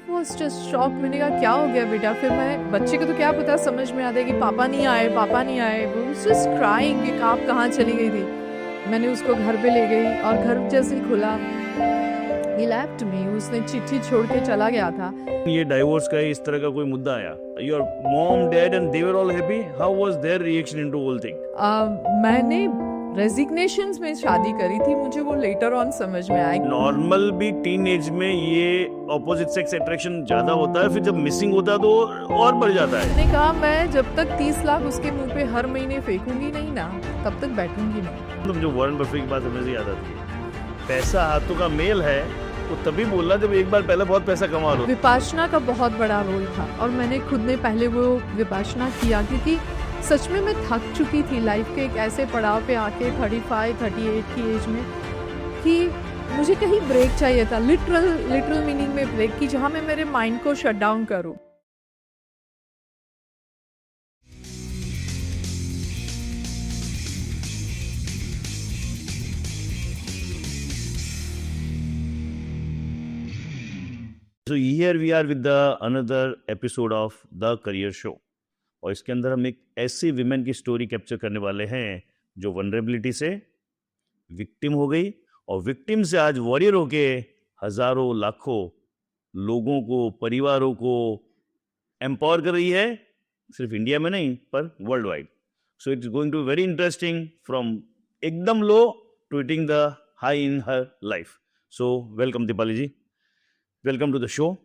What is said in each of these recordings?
Was just shock. मैंने कहा क्या हो गया बेटा? फिर मैं, बच्चे को तो क्या पता समझ में आता है कि पापा नहीं आए, पापा नहीं आए। वो जस्ट क्राइंग कि आप कहाँ चली गई थी। मैंने उसको घर पे ले गई और घर जैसे ही खुला, he left me, उसने चिट्ठी छोड़ के चला गया था। ये डाइवोर्स का इस तरह का कोई मुद्दा आया, your mom dad and they were all happy, how was their reaction into whole thing? मैंने रेजिग्नेशंस में शादी करी थी, मुझे वो लेटर ऑन समझ में आया। नॉर्मल भी टीनेज में ये ऑपोजिट सेक्स अट्रैक्शन ज्यादा होता है, फिर जब मिसिंग होता है तो और बढ़ जाता है। मैंने कहा मैं जब तक 30 लाख उसके मुंह पे हर महीने फेंकूंगी नहीं ना, तब तक बैठूंगी नहीं। तुम जो वॉरेन बफेट की बात समझ याद आती है, पैसा हाथों का मेल है तो तभी बोलना जब एक बार पहले बहुत पैसा कमा लो। विपाशना का बहुत बड़ा रोल था और मैंने खुद ने पहले वो विपाशना किया, क्योंकि सच में मैं थक चुकी थी लाइफ के एक ऐसे पड़ाव पे आके 35-38 की एज में कि मुझे कहीं ब्रेक चाहिए था, लिटरल मीनिंग में ब्रेक की, जहाँ मैं मेरे माइंड को शट डाउन करूँ। So here we are with the another episode of The Career Show, और इसके अंदर हम एक ऐसी विमेन की स्टोरी कैप्चर करने वाले हैं जो वनरेबिलिटी से विक्टिम हो गई और विक्टिम से आज वॉरियर होके हजारों लाखों लोगों को, परिवारों को एम्पावर कर रही है, सिर्फ इंडिया में नहीं पर worldwide. So it's going to very interesting from एकदम low to hitting the high in her life. So welcome Deepali ji, welcome to the show.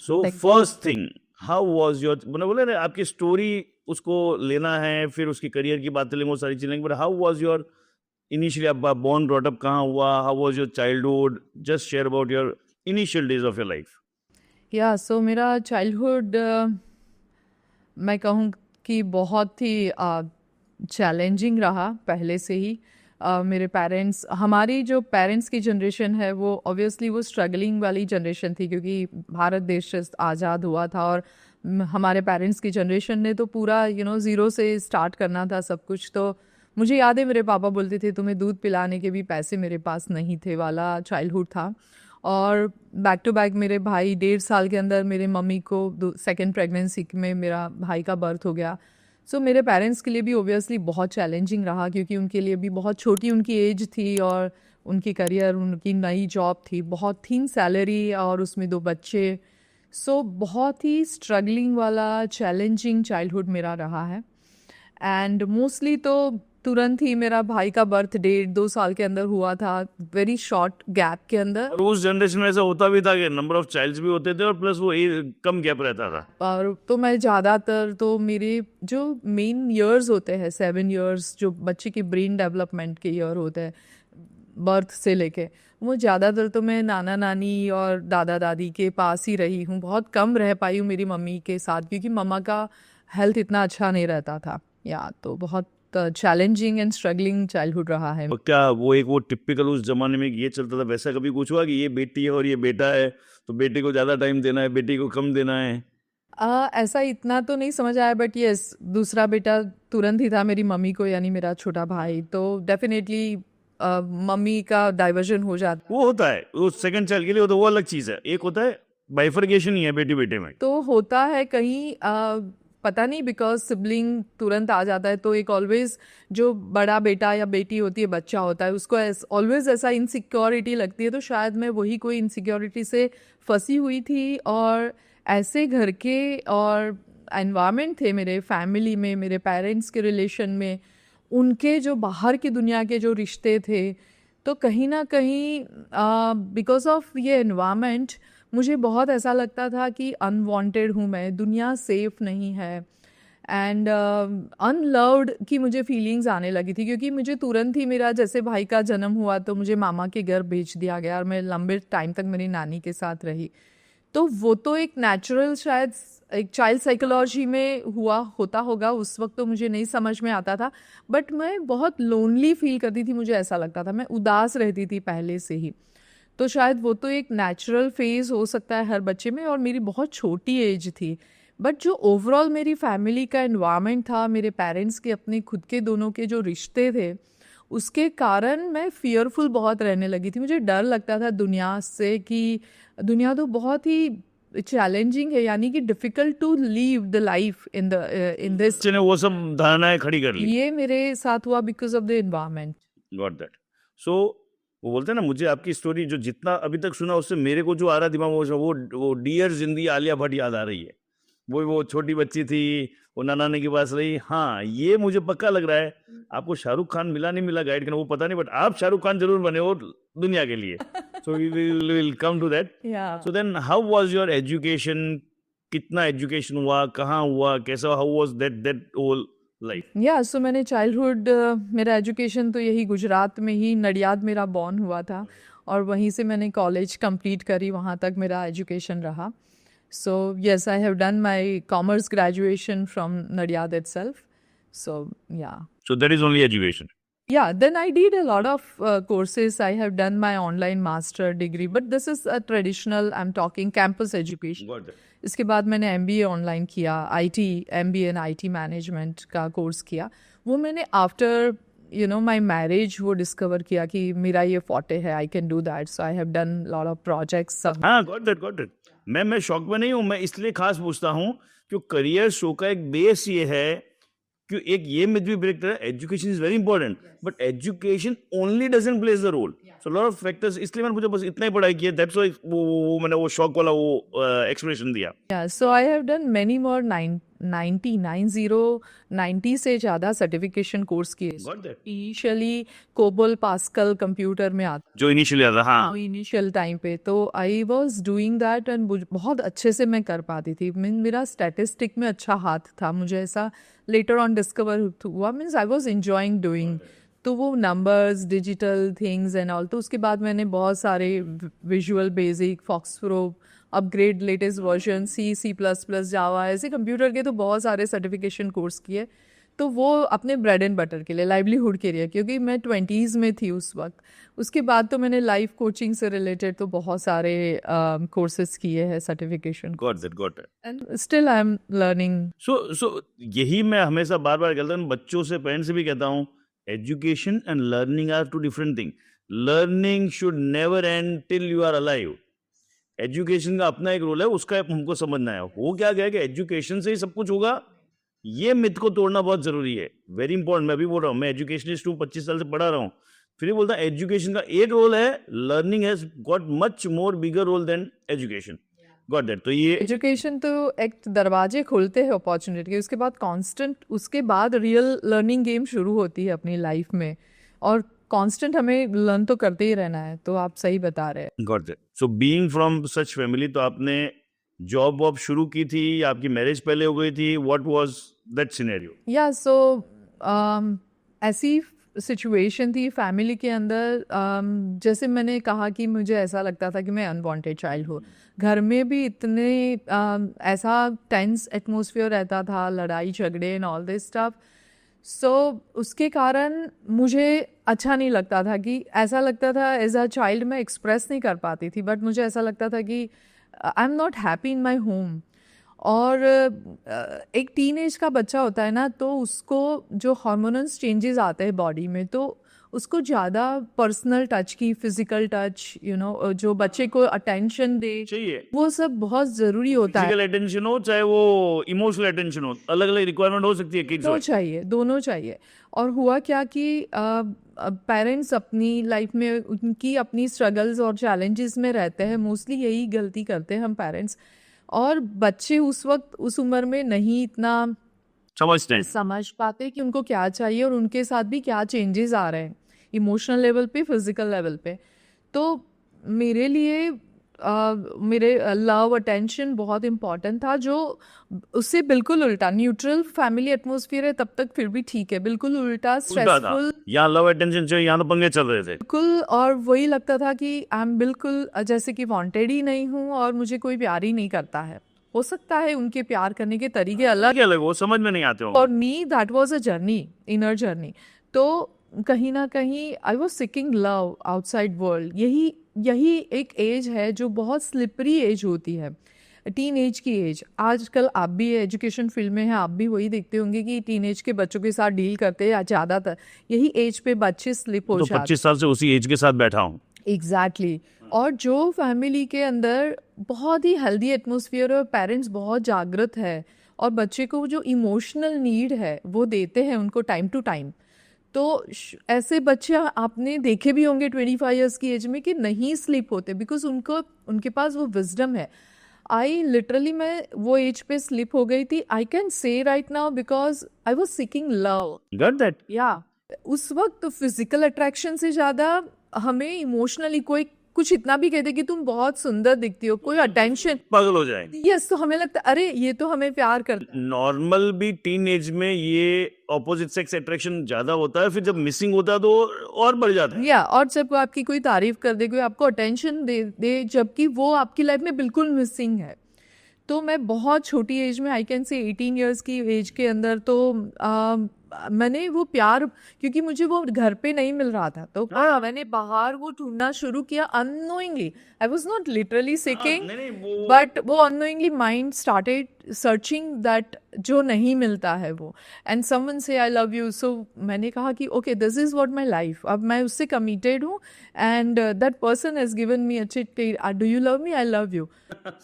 So first thing, how was your, मैंने बोला ना आपकी स्टोरी उसको लेना है, फिर उसकी करियर की बातें लेंगे, वो सारी चीजें, but how was your initially, आप बोर्न ब्रॉट अप कहाँ हुआ, how was your childhood, just share about your initial days of your life. या सो मेरा चाइल्डहुड मैं कहूँ कि बहुत ही चैलेंजिंग रहा पहले से ही। मेरे पेरेंट्स, हमारी जो पेरेंट्स की जनरेशन है वो ऑब्वियसली वो स्ट्रगलिंग वाली जनरेशन थी, क्योंकि भारत देश आज़ाद हुआ था और हमारे पेरेंट्स की जनरेशन ने तो पूरा ज़ीरो से स्टार्ट करना था सब कुछ। तो मुझे याद है मेरे पापा बोलते थे तुम्हें दूध पिलाने के भी पैसे मेरे पास नहीं थे वाला चाइल्डहुड था। और बैक टू बैक मेरे भाई 1.5 साल के अंदर मेरे मम्मी को सेकेंड प्रेगनेंसी में मेरा भाई का बर्थ हो गया। सो मेरे पेरेंट्स के लिए भी ओबियसली बहुत चैलेंजिंग रहा, क्योंकि उनके लिए भी बहुत छोटी उनकी एज थी और उनकी करियर, उनकी नई जॉब थी, बहुत थिन सैलरी और उसमें 2 बच्चे। सो बहुत ही स्ट्रगलिंग वाला चैलेंजिंग चाइल्डहुड मेरा रहा है। एंड मोस्टली तो तुरंत ही मेरा भाई का बर्थ 1.5-2 साल के अंदर हुआ था, वेरी शॉर्ट गैप के अंदर। और उस जनरेशन में ऐसा होता भी था कि नंबर ऑफ चाइल्ड्स भी होते थे और प्लस वो कम गैप रहता था। और तो मैं ज़्यादातर तो मेरे जो मेन ईयर्स होते हैं 7 ईयर्स, जो बच्चे की ब्रेन डेवलपमेंट के ईयर होते हैं बर्थ से लेके, वो ज़्यादातर तो मैं नाना नानी और दादा दादी के पास ही रही हूँ। बहुत कम रह पाई हूँ मेरी मम्मी के साथ, क्योंकि मम्मा का हेल्थ इतना अच्छा नहीं रहता था। तो बहुत चैलेंजिंग एंड स्ट्रगलिंग चाइल्डहुड रहा है। क्या वो टिपिकल उस जमाने में ये चलता था, वैसा कभी कुछ हुआ कि ये बेटी है और ये बेटा है तो बेटे को ज़्यादा टाइम देना है, बेटी को कम देना है? ऐसा इतना तो नहीं समझ आया, बट यस, दूसरा बेटा तुरंत ही था मेरी मम्मी को, यानी मेरा छोटा भाई। तो डेफिनेटली मम्मी का डाइवर्जन हो जाता, वो होता है, वो सेकंड चाइल्ड के लिए होता है, वो अलग चीज़ है। एक होता है बाइफर्केशन ही है बेटी बेटे में, तो होता है कहीं पता नहीं, बिकॉज सिबलिंग तुरंत आ जाता है तो एक ऑलवेज जो बड़ा बेटा या बेटी होती है, बच्चा होता है, उसको ऑलवेज ऐसा इनसिक्योरिटी लगती है। तो शायद मैं वही कोई इनसिक्योरिटी से फंसी हुई थी, और ऐसे घर के और एनवायरनमेंट थे मेरे फैमिली में, मेरे पेरेंट्स के रिलेशन में, उनके जो बाहर की दुनिया के जो रिश्ते थे, तो कहीं ना कहीं बिकॉज ऑफ ये एनवायरनमेंट मुझे बहुत ऐसा लगता था कि अनवांटेड हूँ मैं, दुनिया सेफ नहीं है, एंड अनलव्ड की मुझे फीलिंग्स आने लगी थी। क्योंकि मुझे तुरंत ही मेरा जैसे भाई का जन्म हुआ तो मुझे मामा के घर भेज दिया गया और मैं लंबे टाइम तक मेरी नानी के साथ रही। तो वो तो एक नेचुरल, शायद एक चाइल्ड साइकोलॉजी में होता होगा, उस वक्त तो मुझे नहीं समझ में आता था, बट मैं बहुत लोनली फील करती थी, मुझे ऐसा लगता था, मैं उदास रहती थी पहले से ही। तो शायद वो तो एक नेचुरल फेज हो सकता है हर बच्चे में, और मेरी बहुत छोटी एज थी। बट जो ओवरऑल मेरी फैमिली का एनवायरनमेंट था, मेरे पेरेंट्स के अपने खुद के दोनों के जो रिश्ते थे, उसके कारण मैं फियरफुल बहुत रहने लगी थी। मुझे डर लगता था दुनिया से, कि दुनिया तो बहुत ही चैलेंजिंग है, यानी कि difficult to live the life in this. बच्चे ने वो सब धारणाएं खड़ी कर ली। ये मेरे साथ हुआ because of the environment. Got that. So वो बोलते हैं ना, मुझे आपकी स्टोरी जो जितना अभी तक सुना उससे मेरे को जो आ रहा दिमाग में वो डियर जिंदगी आलिया भट्ट याद आ रही है। वो छोटी बच्ची थी, वो नाना के पास रही। हाँ, ये मुझे पक्का लग रहा है आपको शाहरुख खान मिला नहीं मिला गाइड करना वो पता नहीं, बट आप शाहरुख खान जरूर बने हो दुनिया के लिए। So we will come to that. So then how was your education? कितना एजुकेशन हुआ, कहाँ हुआ, कैसा, how was that whole life? So मैंने चाइल्डहुड, मेरा एजुकेशन तो यही गुजरात में ही, नडियाद मेरा बॉर्न हुआ था, और वहीं से मैंने कॉलेज कंप्लीट करी, वहाँ तक मेरा एजुकेशन रहा। So yes, I have done my commerce graduation from Nadiad itself. So yeah. So that is only education. Yeah, then I did a lot of courses. I have done my online master degree, but this is a traditional, I'm talking campus education. Got that. इसके बाद मैंने MBA online किया, IT MBA in IT management का course किया। वो मैंने after my marriage वो discover किया कि मेरा ये फॉर्टे है, I can do that. So I have done lot of projects. हाँ, गॉट दैट। मैं शौक में नहीं हूँ, मैं इसलिए खास पूछता हूँ कि करियर शो का एक बेस ये है कि एक ये मिथ भी ब्रेक कर, education is very important, but education only doesn't plays the role, so lot of factors. इसलिए मैंने मुझे बस इतना ही पढ़ाई किया, दैट्स व्हाई वो मैंने वो शौक वाला वो एक्सप्रेशन दिया। So I have done many more 90 से ज़्यादा सर्टिफिकेशन कोर्स किए। इनिशियली कोबोल पास्कल कंप्यूटर में आता, जो इनिशियली आता, हाँ, इनिशियल टाइम पे, तो I was doing that and बहुत अच्छे से मैं कर पाती थी। मेरा स्टैटिस्टिक में अच्छा हाथ था, मुझे ऐसा लेटर ऑन डिस्कवर हुआ। Means I was enjoying doing, तो वो numbers, digital things and all. तो उसके बाद मैंने बहुत सारे visual basic, FoxPro, upgrade, latest version, C++, Java, ऐसे कंप्यूटर के तो बहुत सारे सर्टिफिकेशन कोर्स किए। तो वो अपने ब्रेड एंड बटर के लिए, लाइवलीहुड के लिए, क्योंकि मैं 20s में थी उस वक्त। उसके बाद तो मैंने लाइफ कोचिंग से रिलेटेड तो बहुत सारे कोर्सेज किए हैं, certification. Got that. And still I am learning. So यही मैं हमेशा बार बार कहता हूँ, बच्चों से, पेरेंट्स से भी कहता हूँ, education and learning are two different thing. Learning should never end till you are alive. Education का अपना एक रोल है, उसका हमको समझना है। वो क्या कि एजुकेशन से ही सब कुछ होगा, ये मिथ को तोड़ना बहुत जरूरी है, वेरी इंपॉर्टेंट। मैं भी बोल रहा हूँ, मैं एजुकेशनिस्ट हूँ, 25 साल से पढ़ा रहा हूँ, फिर बोलता हूँ एजुकेशन का एक रोल है, learning has got much more bigger role than education. Got that. तो ये एजुकेशन तो एक दरवाजे खोलते हैं अपॉर्चुनिटी के, उसके बाद कांस्टेंट, उसके बाद रियल लर्निंग गेम शुरू होती है अपनी लाइफ में, और कांस्टेंट हमें लर्न तो करते ही रहना है। तो आप सही बता रहे हैं। Got that. So being from such family, तो आपने जॉब वॉब शुरू की थी या आपकी मैरिज पहले हो गई थी? What was that scenario? So ऐसी सिचुएशन थी फैमिली के अंदर, जैसे मैंने कहा कि मुझे ऐसा लगता था कि मैं अनवांटेड चाइल्ड हूँ। घर में भी इतने ऐसा टेंस एटमॉस्फेयर रहता था, लड़ाई झगड़े एंड ऑल दिस स्टफ। सो उसके कारण मुझे अच्छा नहीं लगता था, कि ऐसा लगता था एज अ चाइल्ड मैं एक्सप्रेस नहीं कर पाती थी, बट मुझे ऐसा लगता था कि आई am not happy in my home. और एक टीनेज का बच्चा होता है ना, तो उसको जो हार्मोनल चेंजेस आते हैं बॉडी में, तो उसको ज़्यादा पर्सनल टच की, फिजिकल टच, जो बच्चे को अटेंशन दे चाहिए, वो सब बहुत ज़रूरी होता है। फिजिकल अटेंशन हो चाहे वो इमोशनल अटेंशन हो, अलग अलग रिक्वायरमेंट हो सकती है किड्स में। दोनों चाहिए। और हुआ क्या कि पेरेंट्स अपनी लाइफ में उनकी अपनी स्ट्रगल्स और चैलेंजेस में रहते हैं, मोस्टली यही गलती करते हैं हम पेरेंट्स। और बच्चे उस वक्त उस उम्र में नहीं इतना समझ पाते कि उनको क्या चाहिए और उनके साथ भी क्या चेंजेस आ रहे हैं इमोशनल लेवल पे, फिजिकल लेवल पे। तो मेरे लिए मेरे लव अटेंशन बहुत इम्पॉर्टेंट था, जो उससे बिल्कुल उल्टा, न्यूट्रल फैमिली एटमॉस्फेयर है तब तक फिर भी ठीक है, बिल्कुल उल्टा स्ट्रेसफुल। यहाँ लव अटेंशन चाहिए, यहाँ तो पंगे चल रहे थे बिल्कुल। और वही लगता था कि आई एम बिल्कुल जैसे कि वांटेड ही नहीं हूँ और मुझे कोई प्यार ही नहीं करता है। हो सकता है उनके प्यार करने के तरीके अलग वो समझ में नहीं आते हो। और me that was a journey, inner journey. तो कहीं ना कहीं I was seeking love outside world. यही एक एज है जो बहुत स्लिपरी एज होती है, टीन एज की एज। आजकल आप भी एजुकेशन फील्ड में हैं, आप भी वही देखते होंगे कि टीन एज के बच्चों के साथ डील करते हैं ज़्यादातर, यही एज पे बच्चे स्लिप हो जाते हैं। 25 साल से उसी एज के साथ बैठा हूँ। एग्जैक्टली और जो फैमिली के अंदर बहुत ही हेल्दी एटमॉस्फेयर और पेरेंट्स बहुत जागृत है और बच्चे को जो इमोशनल नीड है वो देते हैं उनको टाइम टू टाइम, तो ऐसे बच्चे आपने देखे भी होंगे 25 इयर्स की एज में कि नहीं स्लीप होते बिकॉज उनको उनके पास वो विजडम है. आई लिटरली मैं वो एज पे स्लिप हो गई थी. आई कैन से right now because I was seeking love. Got that. या उस वक्त फिजिकल अट्रैक्शन से ज़्यादा हमें इमोशनली कोई कुछ इतना भी कहते कि तुम बहुत सुंदर दिखती हो, कोई अटेंशन, पागल हो जाएंगे. यस, तो हमें लगता है अरे ये तो हमें प्यार करता है. नॉर्मल भी टीन एज में ये ऑपोजिट सेक्स अट्रैक्शन ज्यादा होता है, फिर जब मिसिंग होता है तो और बढ़ जाता है. या और जब आपकी कोई तारीफ कर दे, कोई आपको अटेंशन दे जबकि वो आपकी लाइफ में बिल्कुल मिसिंग है. तो मैं बहुत छोटी एज में, आई कैन से 18 इयर्स की एज के अंदर, तो मैंने वो प्यार, क्योंकि मुझे वो घर पे नहीं मिल रहा था, तो मैंने बाहर वो ढूंढना शुरू किया unknowingly. I was not literally seeking, but वो unknowingly mind started searching that जो नहीं मिलता है वो. एंड समवन से आई लव यू, सो मैंने कहा कि okay this is what my life, अब मैं उससे कमिटेड हूँ and that person has given me a चिट्ठी, do you love me, I love you.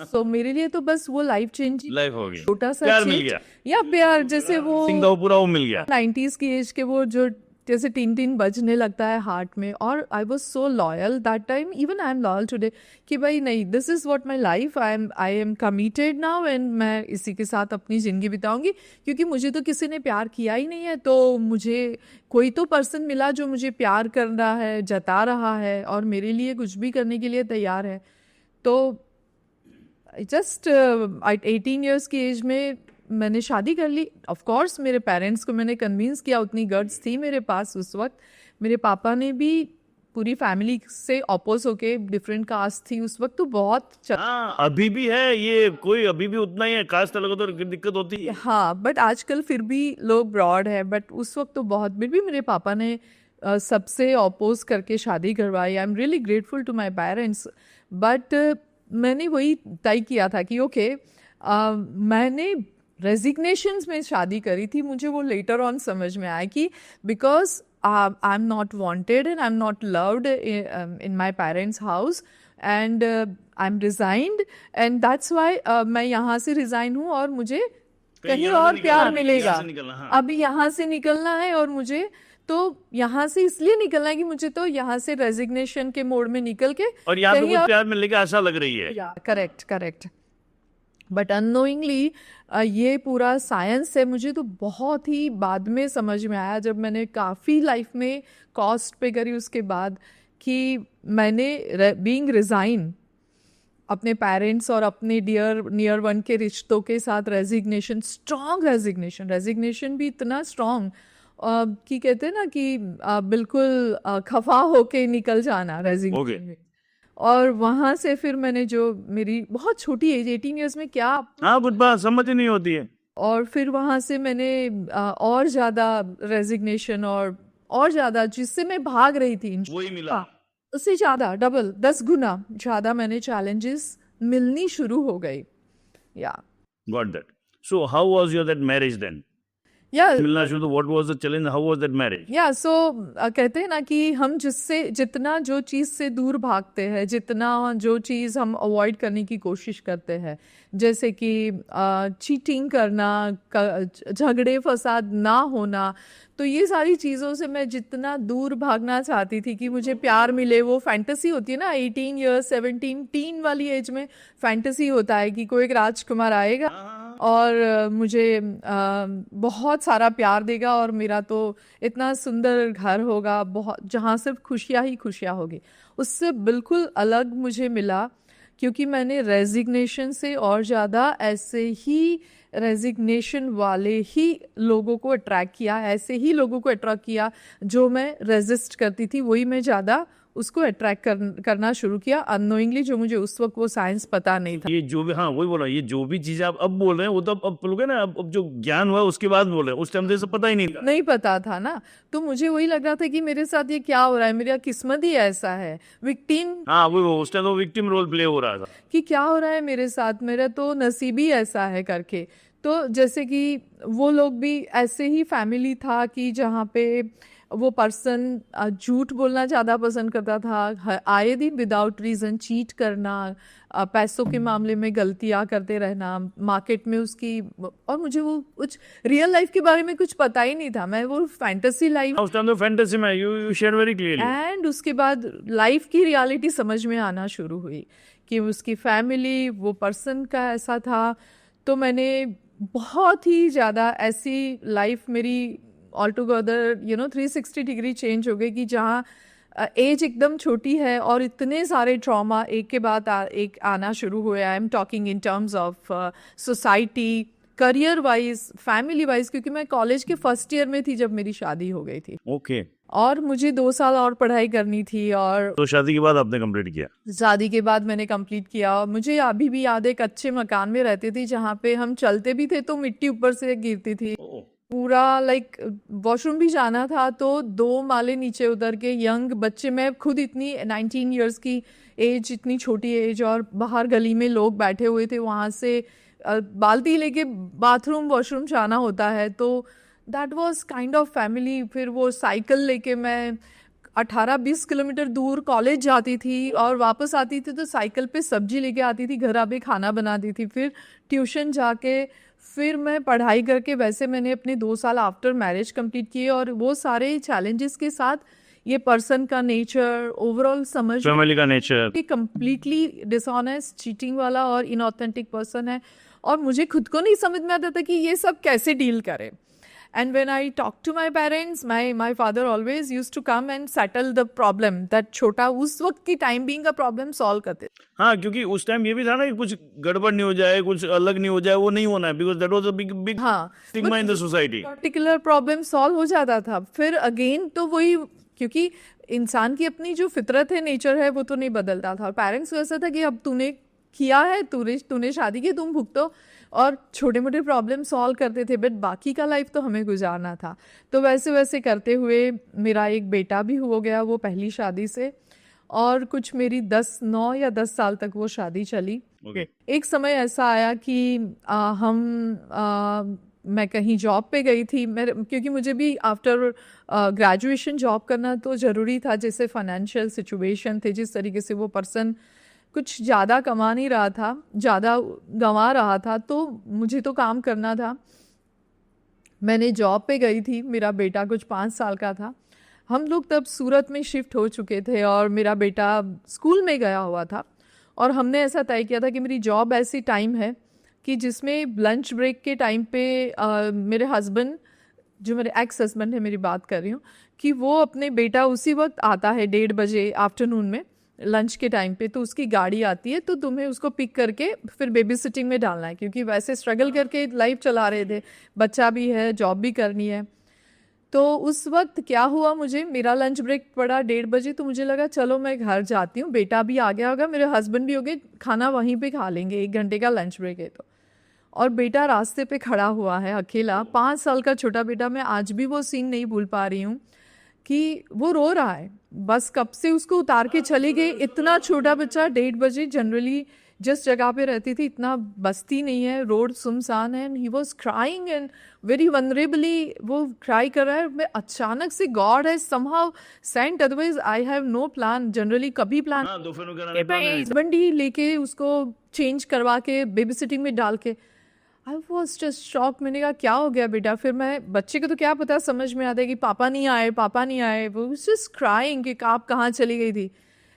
So मेरे लिए तो बस वो लाइफ चेंजिंग लाइफ हो गई, छोटा सा प्यार मिल change, गया. या प्यार जैसे वो सिंह पूरा वो मिल गया. 90s की एज के वो जो जैसे टीन टीन बजने लगता है हार्ट में. और I was so loyal that time, even I am loyal today, कि भाई नहीं, this is what my life, I am committed now and मैं इसी के साथ अपनी ज़िंदगी बिताऊंगी. क्योंकि मुझे तो किसी ने प्यार किया ही नहीं है, तो मुझे कोई तो पर्सन मिला जो मुझे प्यार कर रहा है, जता रहा है और मेरे लिए कुछ भी करने के लिए तैयार है. तो जस्ट 18 इयर्स की एज में मैंने शादी कर ली. ऑफ कोर्स मेरे पेरेंट्स को मैंने कन्विंस किया, उतनी गट्स थी मेरे पास उस वक्त. मेरे पापा ने भी पूरी फैमिली से अपोज होके, डिफरेंट कास्ट थी उस वक्त, तो बहुत हाँ, अभी भी है ये, कोई अभी भी उतना ही है, कास्ट अलग हो तो दिक्कत होती है. हाँ, बट आजकल फिर भी लोग ब्रॉड है, बट उस वक्त तो बहुत. फिर भी मेरे पापा ने सबसे अपोज करके शादी करवाई. I am really grateful to my parents. But मैंने वही तय किया था कि ओके, मैंने रेजिग्नेशंस में शादी करी थी. मुझे वो लेटर ऑन समझ में आया कि because I am not wanted and I am not loved in my parents house and I am resigned and that's why मैं यहाँ से रिजाइन हूँ और मुझे कहीं और प्यार मिलेगा. अभी यहाँ से निकलना है और मुझे तो यहाँ से इसलिए निकलना है कि मुझे तो यहाँ से रेजिग्नेशन के मोड में निकल के और यहाँ पे कुछ प्यार मिलने की आशा लग रही है. Correct correct. बट अननोइंगली ये पूरा साइंस है, मुझे तो बहुत ही बाद में समझ में आया, जब मैंने काफ़ी लाइफ में कॉस्ट पे करी उसके बाद, कि मैंने बीइंग रिज़ाइन अपने पेरेंट्स और अपने नियर वन के रिश्तों के साथ रेजिग्नेशन, स्ट्रॉन्ग रेजिग्नेशन भी इतना स्ट्रॉन्ग कि कहते हैं ना कि बिल्कुल खफा होके निकल जाना रेजिग्नेशन में. और वहाँ से फिर मैंने जो मेरी बहुत छोटी एज 18 इयर्स में क्या, हाँ, कुछ बात समझ ही नहीं होती है. और फिर वहाँ से मैंने और ज़्यादा रेजिग्नेशन और ज़्यादा जिससे मैं भाग रही थी, वही मिला, उससे ज़्यादा डबल 10 गुना ज़्यादा मैंने चैलेंजेस मिलनी शुरू हो गई. Yeah got that. So how was your that marriage then? मिलना शुरू तो what was the challenge, how was that marriage? Yeah so कहते हैं ना कि हम जिससे जितना जो चीज़ से दूर भागते हैं, जितना जो चीज़ हम अवॉइड करने की कोशिश करते हैं, जैसे कि चीटिंग करना, झगड़े फसाद ना होना, तो ये सारी चीज़ों से मैं जितना दूर भागना चाहती थी कि मुझे प्यार मिले. वो फैंटेसी होती है ना 18 इयर्स 17 टीन वाली एज में, फैंटेसी होता है कि कोई एक राजकुमार आएगा और मुझे बहुत सारा प्यार देगा और मेरा तो इतना सुंदर घर होगा, बहुत, जहाँ सिर्फ खुशियाँ ही खुशियाँ होगी. उससे बिल्कुल अलग मुझे मिला, क्योंकि मैंने रेजिग्नेशन से और ज़्यादा ऐसे ही रेजिग्नेशन वाले ही लोगों को अट्रैक्ट किया, ऐसे ही लोगों को अट्रैक्ट किया जो मैं रेजिस्ट करती थी, वही मैं ज़्यादा उसको अट्रैक्ट करना शुरू किया अननोइंगली, जो मुझे उस वक्त वो साइंस पता नहीं था. ये जो भी, हाँ वही बोला, ये जो भी चीज़ आप अब बोल रहे हैं वो तो अब बोलोगे ना, अब जो ज्ञान हुआ उसके बाद बोल रहे हैं, उस टाइम से पता ही नहीं पता था ना. तो मुझे वही लग रहा था कि मेरे साथ ये क्या हो रहा है, मेरा किस्मत ही ऐसा है, विक्टिम. हाँ वो उस टाइम तो विक्टिम रोल प्ले हो रहा था कि क्या हो रहा है मेरे साथ, मेरा तो नसीब ही ऐसा है करके. तो जैसे कि वो लोग भी ऐसे ही फैमिली था कि जहाँ पे वो पर्सन झूठ बोलना ज़्यादा पसंद करता था, आए दिन विदाउट रीज़न चीट करना, पैसों के मामले में गलतियाँ करते रहना, मार्केट में उसकी, और मुझे वो कुछ रियल लाइफ के बारे में कुछ पता ही नहीं था, मैं वो फैंटेसी लाइफ, उस टाइम तो फैंटेसी में you share very clearly. And उसके बाद लाइफ की रियलिटी समझ में आना शुरू हुई कि उसकी फैमिली, वो पर्सन का ऐसा था। तो मैंने बहुत ही ज़्यादा ऐसी लाइफ मेरी ऑल टुगेदर 360 डिग्री चेंज हो गई कि जहाँ एज एकदम छोटी है और इतने सारे ट्रॉमा एक के बाद एक आना शुरू हुए। I am talking in terms of society, career wise, family wise, क्योंकि मैं कॉलेज के फर्स्ट ईयर में थी जब मेरी शादी हो गई थी। ओके। और मुझे 2 साल और पढ़ाई करनी थी। और तो शादी के बाद आपने कंप्लीट किया? शादी के बाद मैंने कंप्लीट किया। और मुझे अभी भी याद है, एक अच्छे मकान में रहती थी जहाँ पे हम चलते भी थे तो मिट्टी ऊपर से गिरती थी पूरा। लाइक वॉशरूम भी जाना था तो 2 माले नीचे उतर के यंग बच्चे, मैं खुद इतनी 19 इयर्स की एज, इतनी छोटी एज, और बाहर गली में लोग बैठे हुए थे, वहाँ से बाल्टी लेके बाथरूम वॉशरूम जाना होता है। तो that was kind of family. फिर वो साइकिल लेके मैं 18-20 किलोमीटर दूर कॉलेज जाती थी और वापस आती थी तो साइकिल पे सब्जी लेके आती थी, घर आके खाना बनाती थी, फिर ट्यूशन जाके, फिर मैं पढ़ाई करके, वैसे मैंने अपने 2 साल आफ्टर मैरिज कंप्लीट किए। और वो सारे चैलेंजेस के साथ ये पर्सन का नेचर, ओवरऑल समझ, फैमिली का नेचर कि कंप्लीटली डिसऑनेस्ट, चीटिंग वाला और इनऑथेंटिक पर्सन है। और मुझे खुद को नहीं समझ में आता था कि ये सब कैसे डील करें। And when I talked to my parents, my father always used to come and settle the problem. That छोटा उस वक्त की टाइम बीइंग का प्रॉब्लम सॉल्व करते। हाँ, क्योंकि उस टाइम ये भी था ना कि कुछ गड़बड़ नहीं हो जाए, कुछ अलग नहीं हो जाए, वो नहीं होना है, because that was a big stigma in the society. Particular problem solve हो जाता था। फिर अगेन तो वही, क्योंकि इंसान की अपनी जो फितरत है, नेचर है, वो तो नहीं बदलता था। और पेरेंट्स को ऐसा था कि अब तूने किया है, तूने शादी की, तुम भुगतो, और छोटे मोटे प्रॉब्लम सॉल्व करते थे, बट बाकी का लाइफ तो हमें गुजारना था। तो वैसे वैसे करते हुए मेरा एक बेटा भी हो गया वो पहली शादी से, और कुछ मेरी 9 या 10 साल तक वो शादी चली। एक समय ऐसा आया कि मैं कहीं जॉब पे गई थी, क्योंकि मुझे भी आफ्टर ग्रेजुएशन जॉब करना तो ज़रूरी था। जैसे फाइनेंशियल सिचुएशन थे, जिस तरीके से वो पर्सन कुछ ज़्यादा कमा नहीं रहा था, ज़्यादा गंवा रहा था, तो मुझे तो काम करना था। मैंने जॉब पे गई थी, मेरा बेटा कुछ 5 साल का था। हम लोग तब सूरत में शिफ्ट हो चुके थे और मेरा बेटा स्कूल में गया हुआ था। और हमने ऐसा तय किया था कि मेरी जॉब ऐसी टाइम है कि जिसमें लंच ब्रेक के टाइम पे मेरे हस्बैंड, जो मेरे एक्स हस्बैंड है, मेरी बात कर रही हूँ, कि वो अपने बेटा उसी वक्त आता है 1:30 बजे आफ्टरनून में लंच के टाइम पे, तो उसकी गाड़ी आती है, तो तुम्हें उसको पिक करके फिर बेबी सिटिंग में डालना है, क्योंकि वैसे स्ट्रगल करके लाइफ चला रहे थे, बच्चा भी है, जॉब भी करनी है। तो उस वक्त क्या हुआ, मुझे मेरा लंच ब्रेक पड़ा 1:30 बजे, तो मुझे लगा चलो मैं घर जाती हूँ, बेटा भी आ गया होगा, मेरे हस्बैंड भी हो गए, खाना वहीं पे खा लेंगे, 1 घंटे का लंच ब्रेक है तो। और बेटा रास्ते पे खड़ा हुआ है अकेला, 5 साल का छोटा बेटा। मैं आज भी वो सीन नहीं भूल पा रही हूँ कि वो रो रहा है, बस कब से उसको उतार के चले गए। इतना छोटा बच्चा 1:30 बजे, जनरली जिस जगह पे रहती थी इतना बस्ती नहीं है, रोड सुनसान है, and he was crying and very vulnerably वो क्राई कर रहा है। मैं अचानक से, God has somehow sent, otherwise I have no plan, generally कभी प्लान, हस्बैंड ही लेके उसको चेंज करवा के बेबी सिटिंग में डाल के। I was just shock. मैंने कहा क्या हो गया बेटा? फिर मैं, बच्चे को तो क्या पता, समझ में आता है कि पापा नहीं आए, पापा नहीं आए। वो जस्ट क्राइंग कि आप कहाँ चली गई थी।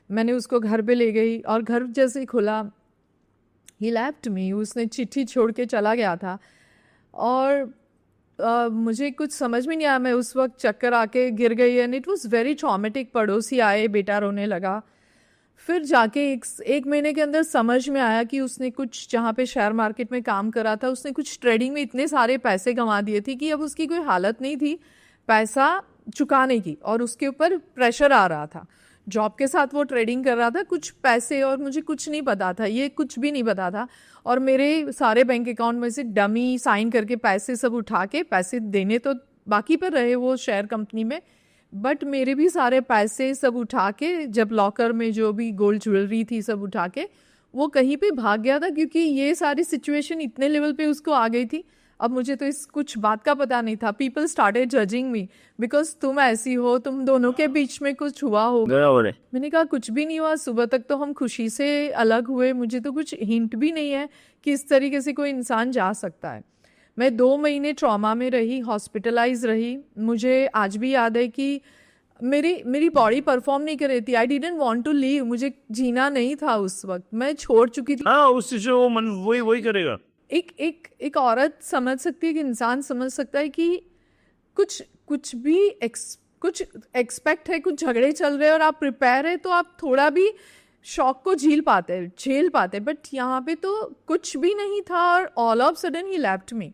मैंने उसको घर पे ले गई और घर जैसे ही खुला, ही लेफ्ट मी, उसने चिट्ठी छोड़ के चला गया था। और मुझे कुछ समझ में नहीं आया, मैं उस वक्त चक्कर आके गिर गई and it was very traumatic. पड़ोसी आए, बेटा रोने लगा। फिर जाके एक महीने के अंदर समझ में आया कि उसने कुछ, जहाँ पे शेयर मार्केट में काम करा था, उसने कुछ ट्रेडिंग में इतने सारे पैसे गंवा दिए थे कि अब उसकी कोई हालत नहीं थी पैसा चुकाने की, और उसके ऊपर प्रेशर आ रहा था। जॉब के साथ वो ट्रेडिंग कर रहा था, कुछ पैसे, और मुझे कुछ नहीं पता था, ये कुछ भी नहीं पता था। और मेरे सारे बैंक अकाउंट में से डमी साइन करके पैसे सब उठा के, पैसे देने तो बाकी पर रहे वो शेयर कंपनी में, बट मेरे भी सारे पैसे सब उठा के, जब लॉकर में जो भी गोल्ड ज्वेलरी थी सब उठा के वो कहीं पे भाग गया था, क्योंकि ये सारी सिचुएशन इतने लेवल पे उसको आ गई थी। अब मुझे तो इस कुछ बात का पता नहीं था. People started judging me because तुम ऐसी हो, तुम दोनों के बीच में कुछ हुआ होगा. बराबर है. मैंने कहा कुछ भी नहीं हुआ, सुबह तक तो हम खुशी से अलग हुए, मुझे तो कुछ हिंट भी नहीं है कि इस तरीके से कोई इंसान जा सकता है. मैं 2 महीने ट्रॉमा में रही, हॉस्पिटलाइज रही. मुझे आज भी याद है कि मेरी बॉडी परफॉर्म नहीं कर रही थी. I didn't want to leave, मुझे जीना नहीं था उस वक्त, मैं छोड़ चुकी थी. हाँ, उस चीज वो मन वही करेगा. एक औरत समझ सकती है, कि इंसान समझ सकता है कि कुछ भी कुछ एक्सपेक्ट है, कुछ झगड़े चल रहे हैं और आप प्रिपेयर है, तो आप थोड़ा भी शॉक को झेल पाते. बट यहाँ पे तो कुछ भी नहीं था और all of sudden he left me.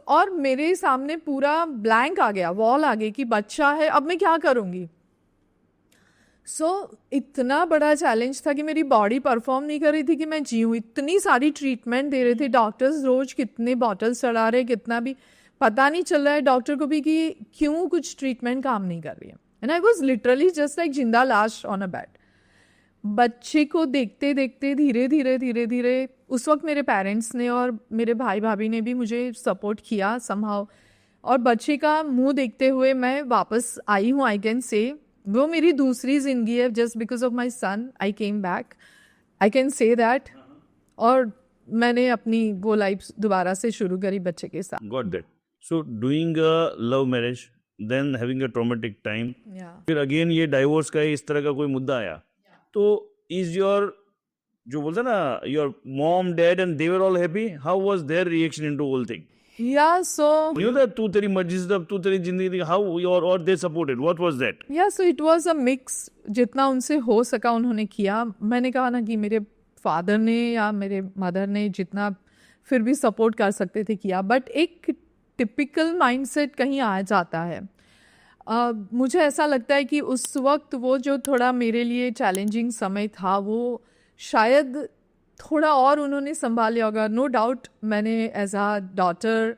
और मेरे सामने पूरा ब्लैंक आ गया, वॉल आ गई कि बच्चा है, अब मैं क्या करूँगी. इतना बड़ा चैलेंज था कि मेरी बॉडी परफॉर्म नहीं कर रही थी कि मैं जीऊँ. इतनी सारी ट्रीटमेंट दे रहे थे डॉक्टर्स, रोज कितने बॉटल्स चढ़ा रहे, कितना भी पता नहीं चल रहा है डॉक्टर को भी कि क्यों कुछ ट्रीटमेंट काम नहीं कर रही है. And I was literally just like जिंदा लाश ऑन अ बेड. बच्चे को देखते देखते धीरे धीरे उस वक्त मेरे पेरेंट्स ने और मेरे भाई भाभी ने भी मुझे सपोर्ट किया समहाउ. और बच्चे का मुंह देखते हुए मैं वापस आई हूँ. आई कैन से वो मेरी दूसरी जिंदगी है. Just because of my son I came back, I can say that. और मैंने अपनी वो लाइफ दोबारा से शुरू करी बच्चे के साथ. Got that. So doing a love marriage, then having a traumatic time, फिर अगेन ये डाइवोर्स का इस तरह का कोई मुद्दा आया, तो इज योर जो बोलते ना your mom dad and they were all happy? How was their reaction into whole thing? Yeah, so you know that तू तेरी मर्जी से तब तू तेरी जिंदगी, how or they supported, what was that? yeah, so it was a mix. जितना उनसे हो सका उन्होंने किया. मैंने कहा ना कि मेरे फादर ने या मेरे मदर ने जितना फिर भी सपोर्ट कर सकते थे किया. बट एक टिपिकल माइंडसेट कहीं आ जाता है. मुझे ऐसा लगता है कि उस वक्त वो जो थोड़ा मेरे लिए चैलेंजिंग समय था, वो शायद थोड़ा और उन्होंने संभाल लिया होगा. नो डाउट मैंने as a daughter,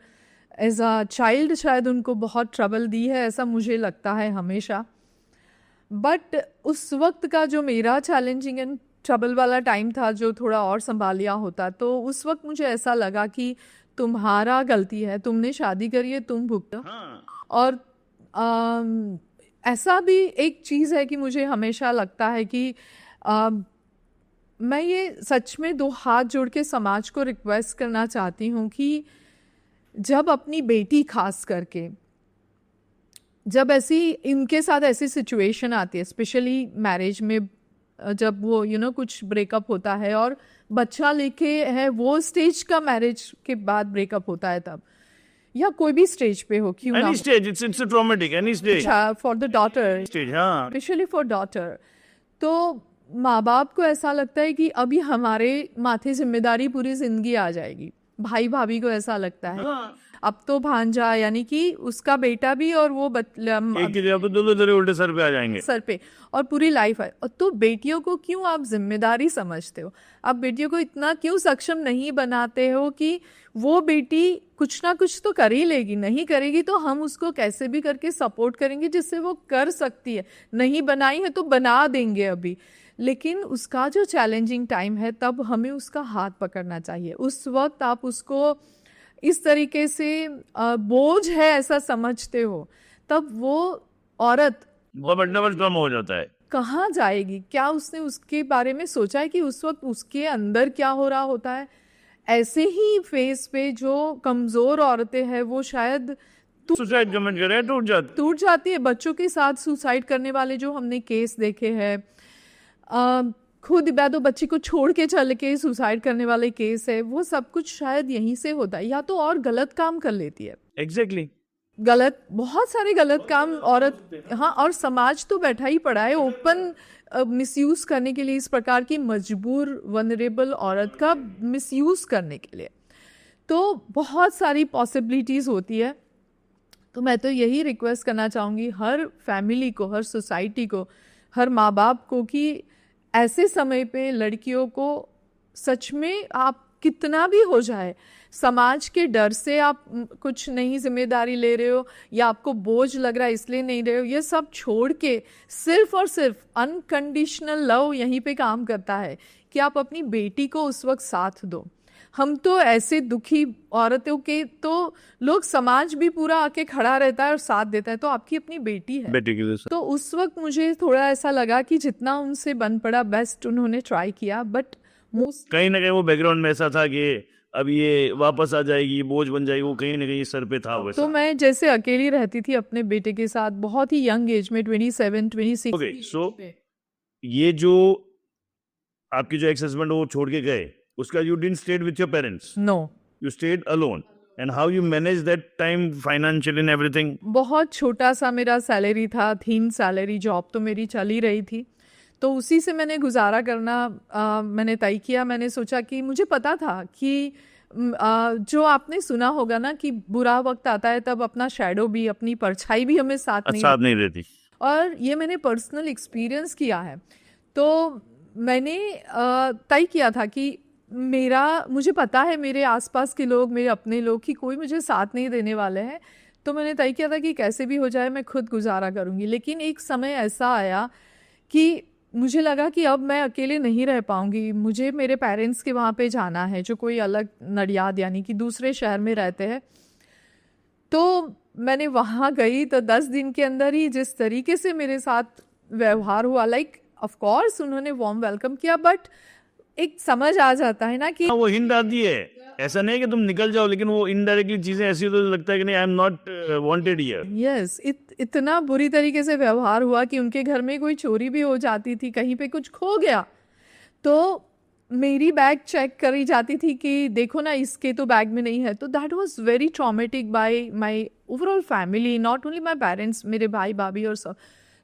as a child शायद उनको बहुत ट्रबल दी है, ऐसा मुझे लगता है हमेशा. बट उस वक्त का जो मेरा चैलेंजिंग एंड ट्रबल वाला टाइम था, जो थोड़ा और संभाल लिया होता, तो उस वक्त मुझे ऐसा लगा कि तुम्हारा गलती है, तुमने शादी करी है, तुम भुगतो. और ऐसा भी एक चीज़ है कि मुझे हमेशा लगता है कि मैं ये सच में 2 हाथ जोड़ के समाज को रिक्वेस्ट करना चाहती हूँ कि जब अपनी बेटी खास करके, जब ऐसी इनके साथ ऐसी सिचुएशन आती है, स्पेशली मैरिज में, जब वो कुछ ब्रेकअप होता है और बच्चा लेके है, वो स्टेज का मैरिज के बाद ब्रेकअप होता है तब, या कोई भी स्टेज पे हो, क्यों ना Any stage, it's a traumatic, any stage. For the daughter, Stage, हाँ. स्पेशली फॉर डॉटर, तो माँ बाप को ऐसा लगता है कि अभी हमारे माथे जिम्मेदारी पूरी जिंदगी आ जाएगी. भाई भाभी को ऐसा लगता है अब तो भांजा यानी कि उसका बेटा भी और वो एक की जगह पे दो उल्टे सर पे आ जाएंगे, सर पे, और पूरी लाइफ है. तो बेटियों को क्यों आप जिम्मेदारी समझते हो? आप बेटियों को इतना क्यों सक्षम नहीं बनाते हो कि वो बेटी कुछ ना कुछ तो कर ही लेगी? नहीं करेगी तो हम उसको कैसे भी करके सपोर्ट करेंगे जिससे वो कर सकती है. नहीं बनाई है तो बना देंगे अभी, लेकिन उसका जो चैलेंजिंग टाइम है तब हमें उसका हाथ पकड़ना चाहिए. उस वक्त आप उसको इस तरीके से बोझ है ऐसा समझते हो, तब वो औरत बहुत कम हो जाता है. कहाँ जाएगी? क्या उसने उसके बारे में सोचा है कि उस वक्त उसके अंदर क्या हो रहा होता है? ऐसे ही फेस पे जो कमज़ोर औरतें हैं वो शायद सुसाइड कमेंट करे टूट जाती है. बच्चों के साथ सुसाइड करने वाले जो हमने केस देखे हैं, खुद दो बच्ची को छोड़ के चल के सुसाइड करने वाले केस है, वो सब कुछ शायद यहीं से होता है. या तो और गलत काम कर लेती है. एग्जैक्टली. गलत, बहुत सारे गलत काम औरत, हाँ, और समाज तो बैठा ही पड़ा है ओपन मिसयूज करने के लिए, इस प्रकार की मजबूर वनरेबल औरत का मिसयूज करने के लिए. तो बहुत सारी पॉसिबिलिटीज़ होती है. तो मैं तो यही रिक्वेस्ट करना चाहूँगी हर फैमिली को, हर सोसाइटी को, हर माँ बाप को कि ऐसे समय पे लड़कियों को सच में आप कितना भी हो जाए, समाज के डर से आप कुछ नहीं जिम्मेदारी ले रहे हो या आपको बोझ लग रहा है इसलिए नहीं रहे हो, ये सब छोड़ के सिर्फ और सिर्फ अनकंडीशनल लव यहीं पे काम करता है कि आप अपनी बेटी को उस वक्त साथ दो. हम तो ऐसे दुखी औरतों के तो लोग समाज भी पूरा आके खड़ा रहता है और साथ देता है, तो आपकी अपनी बेटी है। बेटी के लिए तो उस वक्त मुझे थोड़ा ऐसा लगा कि जितना उनसे बन पड़ा बेस्ट उन्होंने ट्राई किया, बट मोस्ट कहीं ना कहीं वो बैकग्राउंड में ऐसा था कि अब ये वापस आ जाएगी, बोझ बन जाएगी, वो कहीं ना कहीं सर पे था वैसा। तो मैं जैसे अकेली रहती थी अपने बेटे के साथ, बहुत ही यंग एज में 27-26 Okay, की so- age पे। ये जो आपकी जो एक्स हस्बैंड वो छोड़ के गए, उसका you didn't stayed with your parents, no, you stayed alone, and how you manage that time financial and everything? बहुत छोटा सा मेरा सैलरी था, 3 सैलरी, जॉब तो मेरी चल ही रही थी, तो उसी से मैंने गुजारा करना मैंने तय किया। मैंने सोचा कि मुझे पता था कि जो आपने सुना होगा ना कि बुरा वक्त आता है तब अपना शैडो भी, अपनी परछाई भी हमें साथ नहीं साथ नहीं रहती। और ये मैंने पर्सनल एक्सपीरियंस किया है। तो मैंने तय किया था कि मुझे पता है मेरे आसपास के लोग, मेरे अपने लोग, कि कोई मुझे साथ नहीं देने वाले हैं, तो मैंने तय किया था कि कैसे भी हो जाए मैं खुद गुजारा करूँगी। लेकिन एक समय ऐसा आया कि मुझे लगा कि अब मैं अकेले नहीं रह पाऊँगी, मुझे मेरे पेरेंट्स के वहाँ पे जाना है, जो कोई अलग नडियाद यानी कि दूसरे शहर में रहते हैं। तो मैंने वहाँ गई तो 10 दिन के अंदर ही जिस तरीके से मेरे साथ व्यवहार हुआ, लाइक ऑफ कोर्स उन्होंने वार्म वेलकम किया, बट एक समझ आ जाता है ना कि वो हिंट आती है, ऐसा नहीं है कि तुम निकल जाओ, लेकिन वो इनडायरेक्टली चीजें ऐसी तो लगता है कि नहीं, आई am not wanted here. Yes, इतना बुरी तरीके से व्यवहार हुआ कि उनके घर में कोई चोरी भी हो जाती थी, कहीं पे कुछ खो गया तो मेरी बैग चेक करी जाती थी कि देखो ना इसके तो बैग में नहीं है। तो that was very traumatic by my overall family, not only my parents, मेरे भाई भाभी और सब।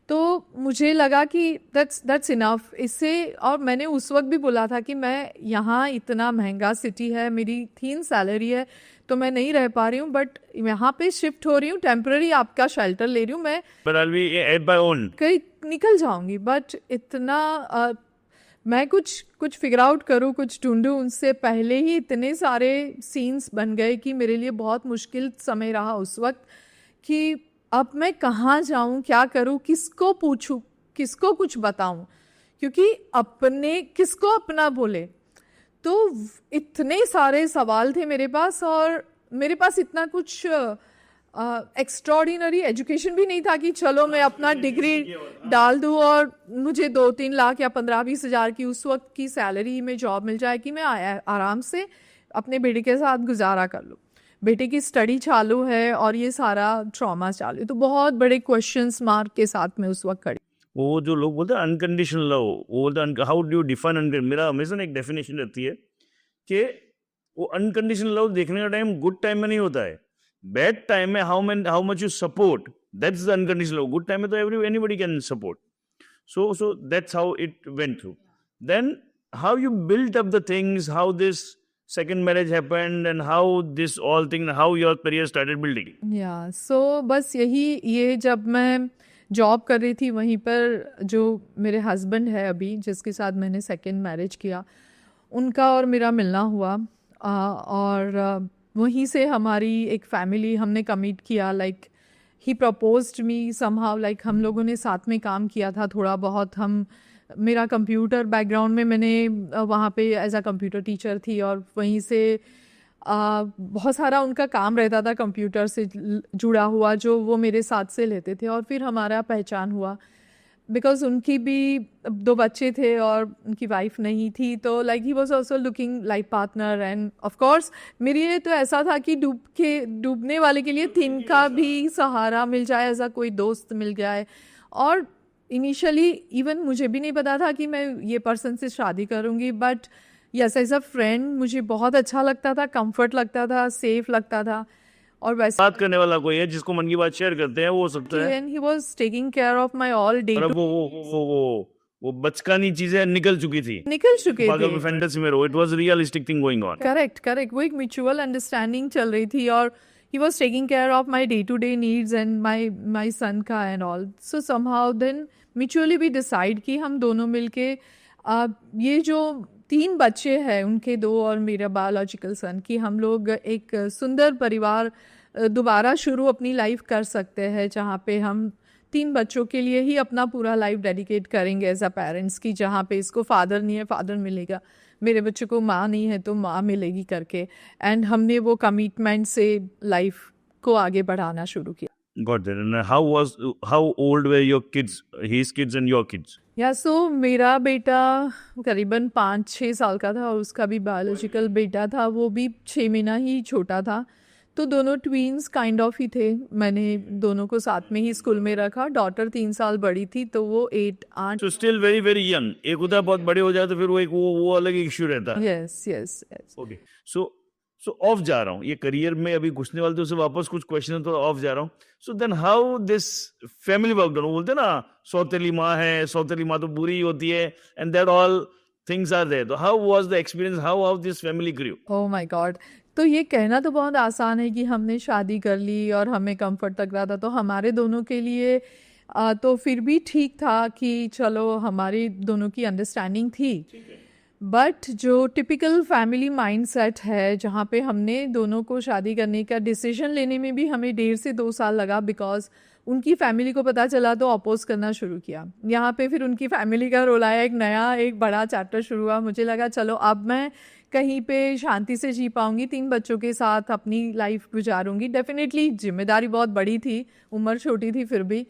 तो मुझे लगा कि दैट्स इनफ इससे। और मैंने उस वक्त भी बोला था कि मैं यहाँ, इतना महंगा सिटी है, मेरी 3 सैलरी है, तो मैं नहीं रह पा रही हूँ, बट यहाँ पे शिफ्ट हो रही हूँ, टेम्पररी आपका शेल्टर ले रही हूँ, मैं but I will be at by own, कहीं निकल जाऊंगी, बट इतना मैं कुछ फिगर आउट करूँ, कुछ ढूंढूं, उनसे पहले ही इतने सारे सीन्स बन गए कि मेरे लिए बहुत मुश्किल समय रहा उस वक्त कि अब मैं कहाँ जाऊँ, क्या करूँ, किसको पूछूँ, किसको कुछ बताऊँ, क्योंकि अपने किसको अपना बोले। तो इतने सारे सवाल थे मेरे पास, और मेरे पास इतना कुछ एक्स्ट्रॉर्डिनरी एजुकेशन भी नहीं था कि चलो मैं अपना डिग्री डाल दूँ और मुझे 2-3 लाख या 15-20 हज़ार की उस वक्त की सैलरी में जॉब मिल जाए कि मैं आराम से अपने बेटे के साथ गुजारा कर लूँ। बेटे की स्टडी चालू है और ये सारा ट्रॉमा चालू है, तो बहुत बड़े क्वेश्चंस मार्क के साथ में उस वक्त खड़ी। वो जो लोग बोलते हैं अनकंडीशनल लव, वो बोलते हैं how do you define unconditional, मेरा हमेशा एक डेफिनेशन रहती है कि वो अनकंडीशनल लव देखने का टाइम गुड टाइम में नहीं होता है, बैड टाइम में how much you support, that's the unconditional love. Good time में तो anybody can support, so that's how it went through. Then how you built up the things, how this second marriage happened, and how this all thing, how your career started building. सो बस ये जब मैं job कर रही थी, वहीं पर जो मेरे हस्बैंड है अभी, जिसके साथ मैंने सेकंड मैरिज किया, उनका और मेरा मिलना हुआ, और वहीं से हमारी एक फैमिली हमने कमिट किया, like he proposed me somehow, like हम लोगों ने साथ में काम किया था थोड़ा बहुत। मेरा कंप्यूटर बैकग्राउंड में, मैंने वहाँ पे एज अ कंप्यूटर टीचर थी, और वहीं से बहुत सारा उनका काम रहता था कंप्यूटर से जुड़ा हुआ, जो वो मेरे साथ से लेते थे। और फिर हमारा पहचान हुआ, बिकॉज उनकी भी 2 बच्चे थे और उनकी वाइफ नहीं थी, तो like he was also looking life partner. End of course मेरे लिए तो ऐसा था कि डूबने वाले के लिए तिनका भी सहारा मिल जाए, ऐसा कोई दोस्त मिल जाए। और इनिशियली इवन मुझे भी नहीं पता था कि मैं ये पर्सन से शादी करूँगी, but yes, as a friend मुझे बहुत अच्छा लगता था, कंफर्ट लगता था, सेफ लगता था। और वैसे बात करने वाला कोई है जिसको मन की बात शेयर करते हैं, वो हो सकता है। And he was taking care of my all day, और वो बचकानी चीजें निकल चुकी थी, निकल चुके पागल थे। फैंटेसी में रहो, it was realistic thing going on. Correct, वो एक म्यूचुअल अंडरस्टैंडिंग चल रही थी, और he was taking care of my day to day needs and my son का and all. So somehow then mutually भी डिसाइड कि हम दोनों मिलके ये जो 3 बच्चे हैं उनके 2 और मेरा बायोलॉजिकल सन, कि हम लोग एक सुंदर परिवार दोबारा शुरू अपनी लाइफ कर सकते हैं, जहाँ पे हम 3 बच्चों के लिए ही अपना पूरा लाइफ डेडिकेट करेंगे एज अ पेरेंट्स, की जहाँ पे इसको फादर नहीं है, फादर मिलेगा। मेरे बच्चे को माँ नहीं है तो माँ मिलेगी करके, एंड हमने वो कमिटमेंट से लाइफ को आगे बढ़ाना शुरू किया। Got that. And how old were your kids, his kids and your kids? या सो मेरा बेटा करीबन 5-6 साल का था और उसका भी बायोलॉजिकल बेटा था, वो भी 6 महीना ही छोटा था। तो दोनों ट्वींस काइंड ऑफ ही थे। मैंने दोनों को साथ में ही स्कूल में रखा। डॉटर 3 साल बड़ी थी तो वो 8-8। So still very very young. एक होता है बहुत बड़े हो जाए तो फिर वो एक वो अलग इश्यू रहता है। Yes yes yes. Okay, so of जा रहा हूँ, ये करियर में अभी घुसने वाले तो उससे वापस कुछ क्वेश्चन है तो ऑफ जा रहा हूँ। So then how this family work down, बोलते हैं ना सौतेली माँ है, सौतेली माँ तो बुरी होती है, and that all things are there. तो how was the experience, how this family grew? Oh my God, तो ये कहना तो बहुत आसान है कि हमने शादी कर ली और हमें कंफर्ट लग रहा था, तो हमारे दोनों के लिए तो फिर भी ठीक था कि चलो हमारी दोनों की अंडरस्टैंडिंग थी। बट जो टिपिकल फैमिली माइंडसेट है जहाँ पे हमने दोनों को शादी करने का डिसीजन लेने में भी हमें 1.5 से 2 साल लगा, बिकॉज उनकी फैमिली को पता चला तो अपोज करना शुरू किया। यहाँ पे फिर उनकी फैमिली का रोल आया, एक बड़ा चैप्टर शुरू हुआ। मुझे लगा चलो अब मैं कहीं पे शांति से जी पाऊंगी, 3 बच्चों के साथ अपनी लाइफ गुजारूंगी। डेफिनेटली जिम्मेदारी बहुत बड़ी थी, उम्र छोटी थी फिर भी।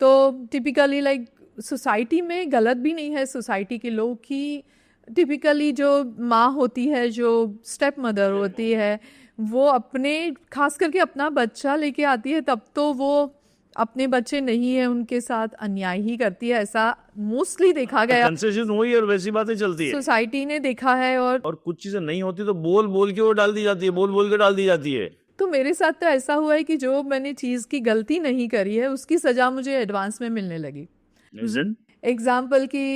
तो टिपिकली लाइक सोसाइटी में गलत भी नहीं है, सोसाइटी के लोग की टिपिकली जो माँ होती है, जो स्टेप मदर होती है, वो अपने खास करके अपना बच्चा लेके आती है तब तो वो अपने बच्चे नहीं है उनके साथ अन्याय ही करती है, ऐसा मोस्टली देखा गया। कंसेशन हुई और वैसी बातें चलती है, सोसाइटी ने देखा है। और कुछ चीजें नहीं होती तो बोल बोल के वो डाल दी जाती है, बोल बोल के डाल दी जाती है। तो मेरे साथ तो ऐसा हुआ है कि जो मैंने चीज़ की गलती नहीं करी है उसकी सजा मुझे एडवांस में मिलने लगी। एग्जाम्पल की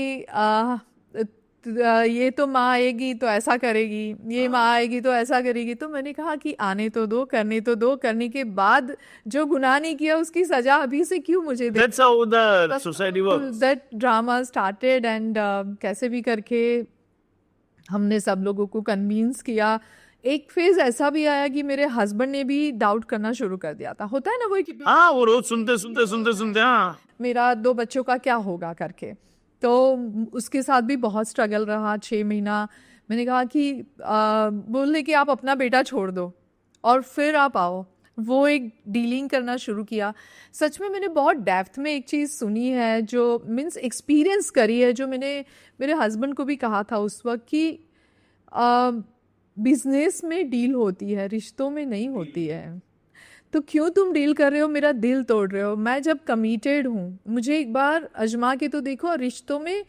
ये तो माँ आएगी तो ऐसा करेगी, ये माँ आएगी तो ऐसा करेगी, तो मैंने कहा कि आने तो दो, करने तो दो, करने के बाद जो गुनाह नहीं किया उसकी सजा अभी से क्यों मुझे दे। That's how the society works. That drama started and कैसे भी करके हमने सब लोगों को कन्विंस किया। एक फेज ऐसा भी आया कि मेरे हस्बैंड ने भी डाउट करना शुरू कर दिया था। होता है ना वो कि वो रोज सुनते हाँ मेरा 2 बच्चों का क्या होगा करके। तो उसके साथ भी बहुत स्ट्रगल रहा 6 महीना। मैंने कहा कि बोलने कि आप अपना बेटा छोड़ दो और फिर आप आओ, वो एक डीलिंग करना शुरू किया। सच में मैंने बहुत डेप्थ में एक चीज़ सुनी है, जो मीन्स एक्सपीरियंस करी है, जो मैंने मेरे हस्बैंड को भी कहा था उस वक्त कि बिजनेस में डील होती है, रिश्तों में नहीं होती है। तो क्यों तुम डील कर रहे हो, मेरा दिल तोड़ रहे हो। मैं जब कमिटेड हूँ, मुझे एक बार आजमा के तो देखो। रिश्तों में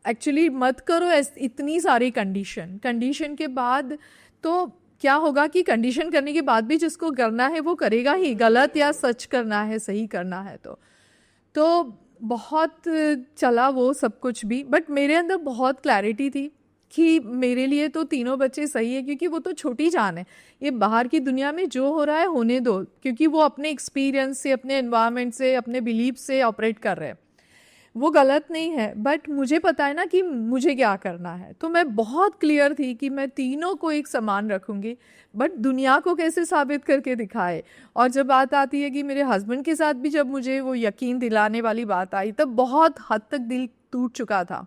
एक्चुअली मत करो इतनी सारी कंडीशन के बाद तो क्या होगा कि कंडीशन करने के बाद भी जिसको करना है वो करेगा ही, गलत या सच करना है, सही करना है। तो बहुत चला वो सब कुछ भी, बट मेरे अंदर बहुत क्लैरिटी थी कि मेरे लिए तो तीनों बच्चे सही है, क्योंकि वो तो छोटी जान है। ये बाहर की दुनिया में जो हो रहा है होने दो, क्योंकि वो अपने एक्सपीरियंस से, अपने एनवायरनमेंट से, अपने बिलीफ से ऑपरेट कर रहे हैं। वो गलत नहीं है, बट मुझे पता है ना कि मुझे क्या करना है। तो मैं बहुत क्लियर थी कि मैं तीनों को एक समान रखूंगी, बट दुनिया को कैसे साबित करके दिखाए। और जब बात आती है कि मेरे हस्बैंड के साथ भी जब मुझे वो यकीन दिलाने वाली बात आई, तब बहुत हद तक दिल टूट चुका था।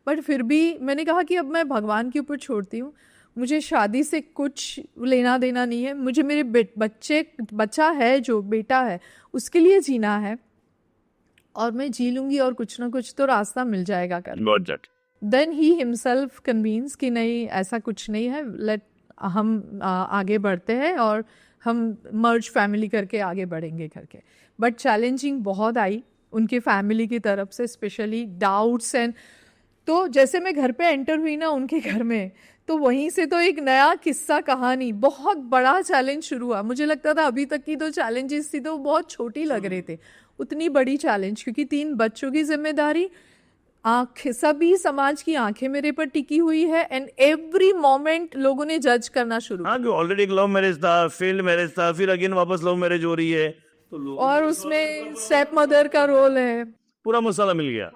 बट फिर भी मैंने कहा कि अब मैं भगवान के ऊपर छोड़ती हूँ। मुझे शादी से कुछ लेना देना नहीं है। मुझे मेरे बच्चा है, जो बेटा है, उसके लिए जीना है और मैं जी लूँगी और कुछ ना कुछ तो रास्ता मिल जाएगा कर। देन ही हिमसेल्फ कन्वींस कि नहीं, ऐसा कुछ नहीं है, लेट हम आगे बढ़ते हैं और हम मर्ज फैमिली करके आगे बढ़ेंगे करके। बट चैलेंजिंग बहुत आई उनके फैमिली की तरफ से, स्पेशली डाउट्स एंड। तो जैसे मैं घर पे एंटर हुई ना उनके घर में, तो वहीं से तो एक नया किस्सा कहानी, बहुत बड़ा चैलेंज शुरू हुआ। मुझे लगता था अभी तक की तो चैलेंजेस थी तो बहुत छोटी लग रहे थे, उतनी बड़ी चैलेंज, क्योंकि 3 बच्चों की जिम्मेदारी, आंखें, सभी समाज की आंखें मेरे पर टिकी हुई है। एंड एवरी मोमेंट लोगों ने जज करना शुरू किया। ऑलरेडी एक लव मैरिज था, फेल्ड मैरिज था, फिर अगेन वापस लव मैरिज हो रही है, तो और उसमें स्टेप मदर का रोल है, पूरा मसाला मिल गया।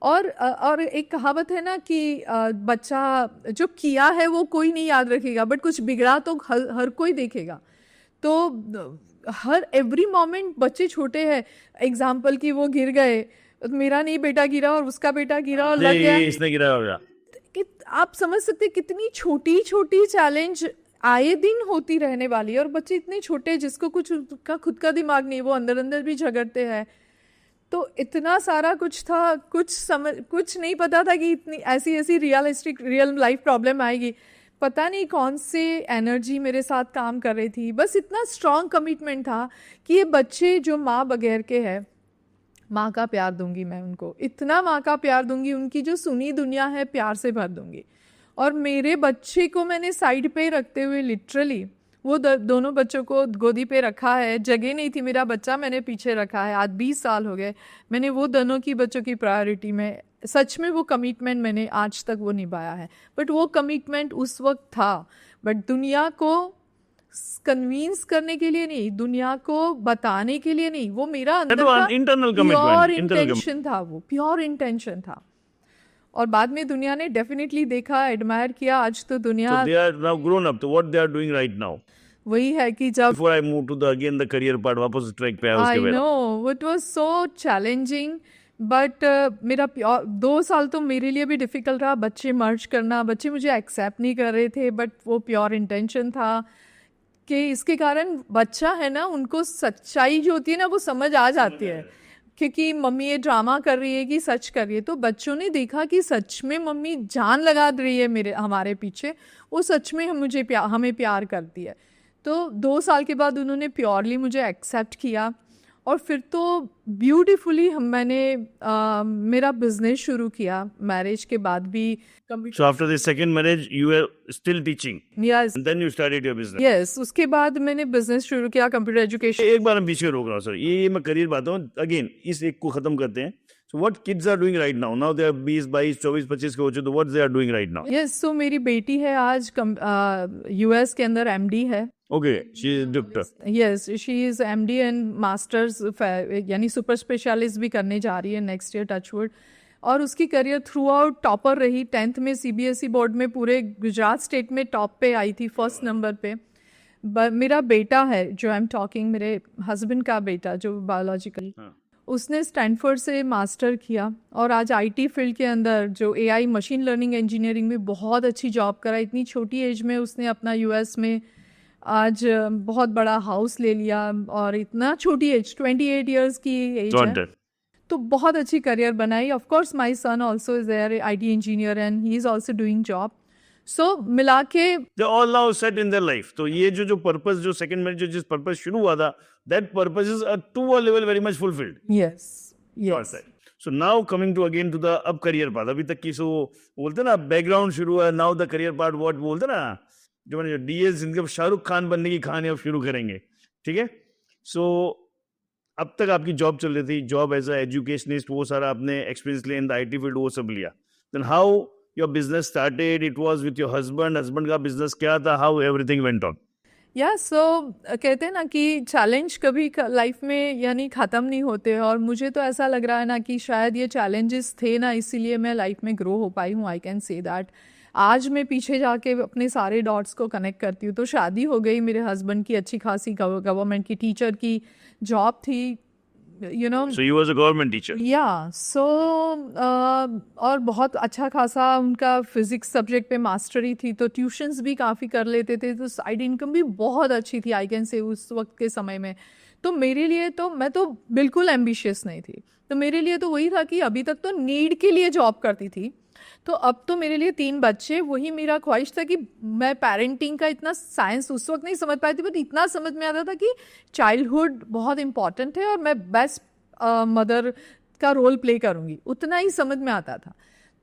और एक कहावत है ना कि बच्चा जो किया है वो कोई नहीं याद रखेगा, बट कुछ बिगड़ा तो हर कोई देखेगा। तो हर एवरी मोमेंट बच्चे छोटे हैं। एग्जाम्पल कि वो गिर गए, मेरा नहीं बेटा गिरा और उसका बेटा गिरा और लग गया, इसने गिरा होगा। आप समझ सकते हैं कितनी छोटी छोटी चैलेंज आए दिन होती रहने वाली है, और बच्चे इतने छोटे जिसको कुछ का खुद का दिमाग नहीं, वो अंदर अंदर भी झगड़ते हैं। तो इतना सारा कुछ था, कुछ नहीं पता था कि इतनी ऐसी ऐसी रियल लाइफ प्रॉब्लम आएगी। पता नहीं कौन से एनर्जी मेरे साथ काम कर रही थी, बस इतना स्ट्रॉन्ग कमिटमेंट था कि ये बच्चे जो माँ बगैर के हैं, माँ का प्यार दूंगी मैं उनको, इतना माँ का प्यार दूंगी, उनकी जो सुनी दुनिया है प्यार से भर दूंगी। और मेरे बच्चे को मैंने साइड पे रखते हुए लिटरली वो दोनों बच्चों को गोदी पे रखा है। जगह नहीं थी, मेरा बच्चा मैंने पीछे रखा है। आज 20 साल हो गए, मैंने वो दोनों की बच्चों की प्रायोरिटी में, सच में वो कमिटमेंट मैंने आज तक वो निभाया है। बट वो कमिटमेंट उस वक्त था, बट दुनिया को कन्विंस करने के लिए नहीं, दुनिया को बताने के लिए नहीं, वो मेरा अंदर का प्योर इंटेंशन था, वो प्योर इंटेंशन था। और बाद में दुनिया ने डेफिनेटली देखा, एडमायर किया। आज तो दुनिया So they are now grown up. So what they are doing right now? वही है कि जब Before I move to the career part, वापस ट्रैक पे आया उसके आई बाद। No it was so challenging, but मेरा 2 साल तो मेरे लिए भी डिफिकल्ट रहा। बच्चे मर्ज करना, बच्चे मुझे एक्सेप्ट नहीं कर रहे थे, बट वो प्योर इंटेंशन था कि इसके कारण बच्चा है ना, उनको सच्चाई जो होती है ना वो समझ आ जाती है, क्योंकि मम्मी ये ड्रामा कर रही है कि सच कर रही है। तो बच्चों ने देखा कि सच में मम्मी जान लगा रही है हमारे पीछे, वो सच में हमें प्यार करती है। तो 2 साल के बाद उन्होंने प्योरली मुझे एक्सेप्ट किया, और फिर तो ब्यूटीफुली मैंने मेरा बिजनेस शुरू किया मैरिज के बाद भी। So after the second marriage, you were still teaching, yes and then you started your business. Yes, उसके बाद मैंने बिजनेस शुरू किया, कंप्यूटर एजुकेशन। एक बार हम पीछे रोक रहा हूँ सर, ये मैं करियर बात हूँ अगेन, इस एक को खत्म करते हैं। So what kids are doing right now? Now they are 20, 22, 24, 25 के हो चुके, तो what they are doing right now? Yes, so मेरी बेटी है आज यूएस के अंदर एमडी है। Okay, she is doctor. Yes, she is MD and masters, यानी सुपर स्पेशलिस्ट भी करने जा रही है नेक्स्ट ईयर, टचवुड। और उसकी करियर थ्रू आउट टॉपर रही। 10th में सीबीएसई बोर्ड में पूरे गुजरात स्टेट में टॉप पे आई थी, फर्स्ट नंबर पे। मेरा बेटा है जो आई एम टॉकिंग, मेरे हस्बैंड का बेटा जो बायोलॉजिकल, उसने स्टैनफोर्ड से मास्टर किया, और आज आईटी फील्ड के अंदर जो एआई मशीन लर्निंग इंजीनियरिंग में बहुत अच्छी जॉब करा। इतनी छोटी एज में उसने अपना यूएस में आज बहुत बड़ा हाउस ले लिया, और इतना छोटी एज, 28 इयर्स की एज है, तो बहुत अच्छी करियर बनाई। Of course my son also is there, IT engineer, and he is also doing job. So मिला के They all now set in their life. तो ये जो पर्पस, जो सेकंड मैरिज, जो जिस पर्पस शुरू हुआ था, that purpose is to a level very much fulfilled. Yes yes. So now coming to again to the अब करियर पार्ट, अभी तक की सो बोलते ना बैकग्राउंड शुरू है, now the career part, what बोलते ना, जो मैंने डीएस इनके शाहरुख खान बनने की कहानी अब शुरू करेंगे, ठीक है। सो अब तक आपकी जॉब चल रही थी, जॉब एज अ एजुकेशनिस्ट, वो सारा आपने एक्सपीरियंस लिया इन द आईटी फील्ड, वो सब लिया। Then how your business started, it was with your husband का बिजनेस क्या था, हाउ एवरीथिंग वेंट ऑन? या सो कहते हैं ना कि चैलेंज कभी लाइफ में यानी ख़त्म नहीं होते, और मुझे तो ऐसा लग रहा है ना कि शायद ये चैलेंजेस थे ना, इसीलिए मैं लाइफ में ग्रो हो पाई हूँ, आई कैन से दैट। आज मैं पीछे जाके अपने सारे डॉट्स को कनेक्ट करती हूँ। तो शादी हो गई, मेरे हस्बैंड की अच्छी खासी गवर्नमेंट की टीचर की जॉब थी, you know. So you was a government teacher. या सो और बहुत अच्छा खासा उनका फिजिक्स सब्जेक्ट पे मास्टरी थी, तो ट्यूशन्स भी काफ़ी कर लेते थे, तो साइड इनकम भी बहुत अच्छी थी, आई कैन से, उस वक्त के समय में। तो मेरे लिए तो, मैं तो बिल्कुल एम्बिशियस नहीं थी, तो मेरे लिए तो वही था कि अभी तक तो नीड के लिए जॉब करती थी, तो अब तो मेरे लिए 3 बच्चे, वही मेरा ख्वाहिश था कि मैं पेरेंटिंग का इतना साइंस उस वक्त नहीं समझ पाई थी, बट इतना समझ में आता था कि चाइल्डहुड बहुत इंपॉर्टेंट है और मैं बेस्ट मदर का रोल प्ले करूँगी, उतना ही समझ में आता था।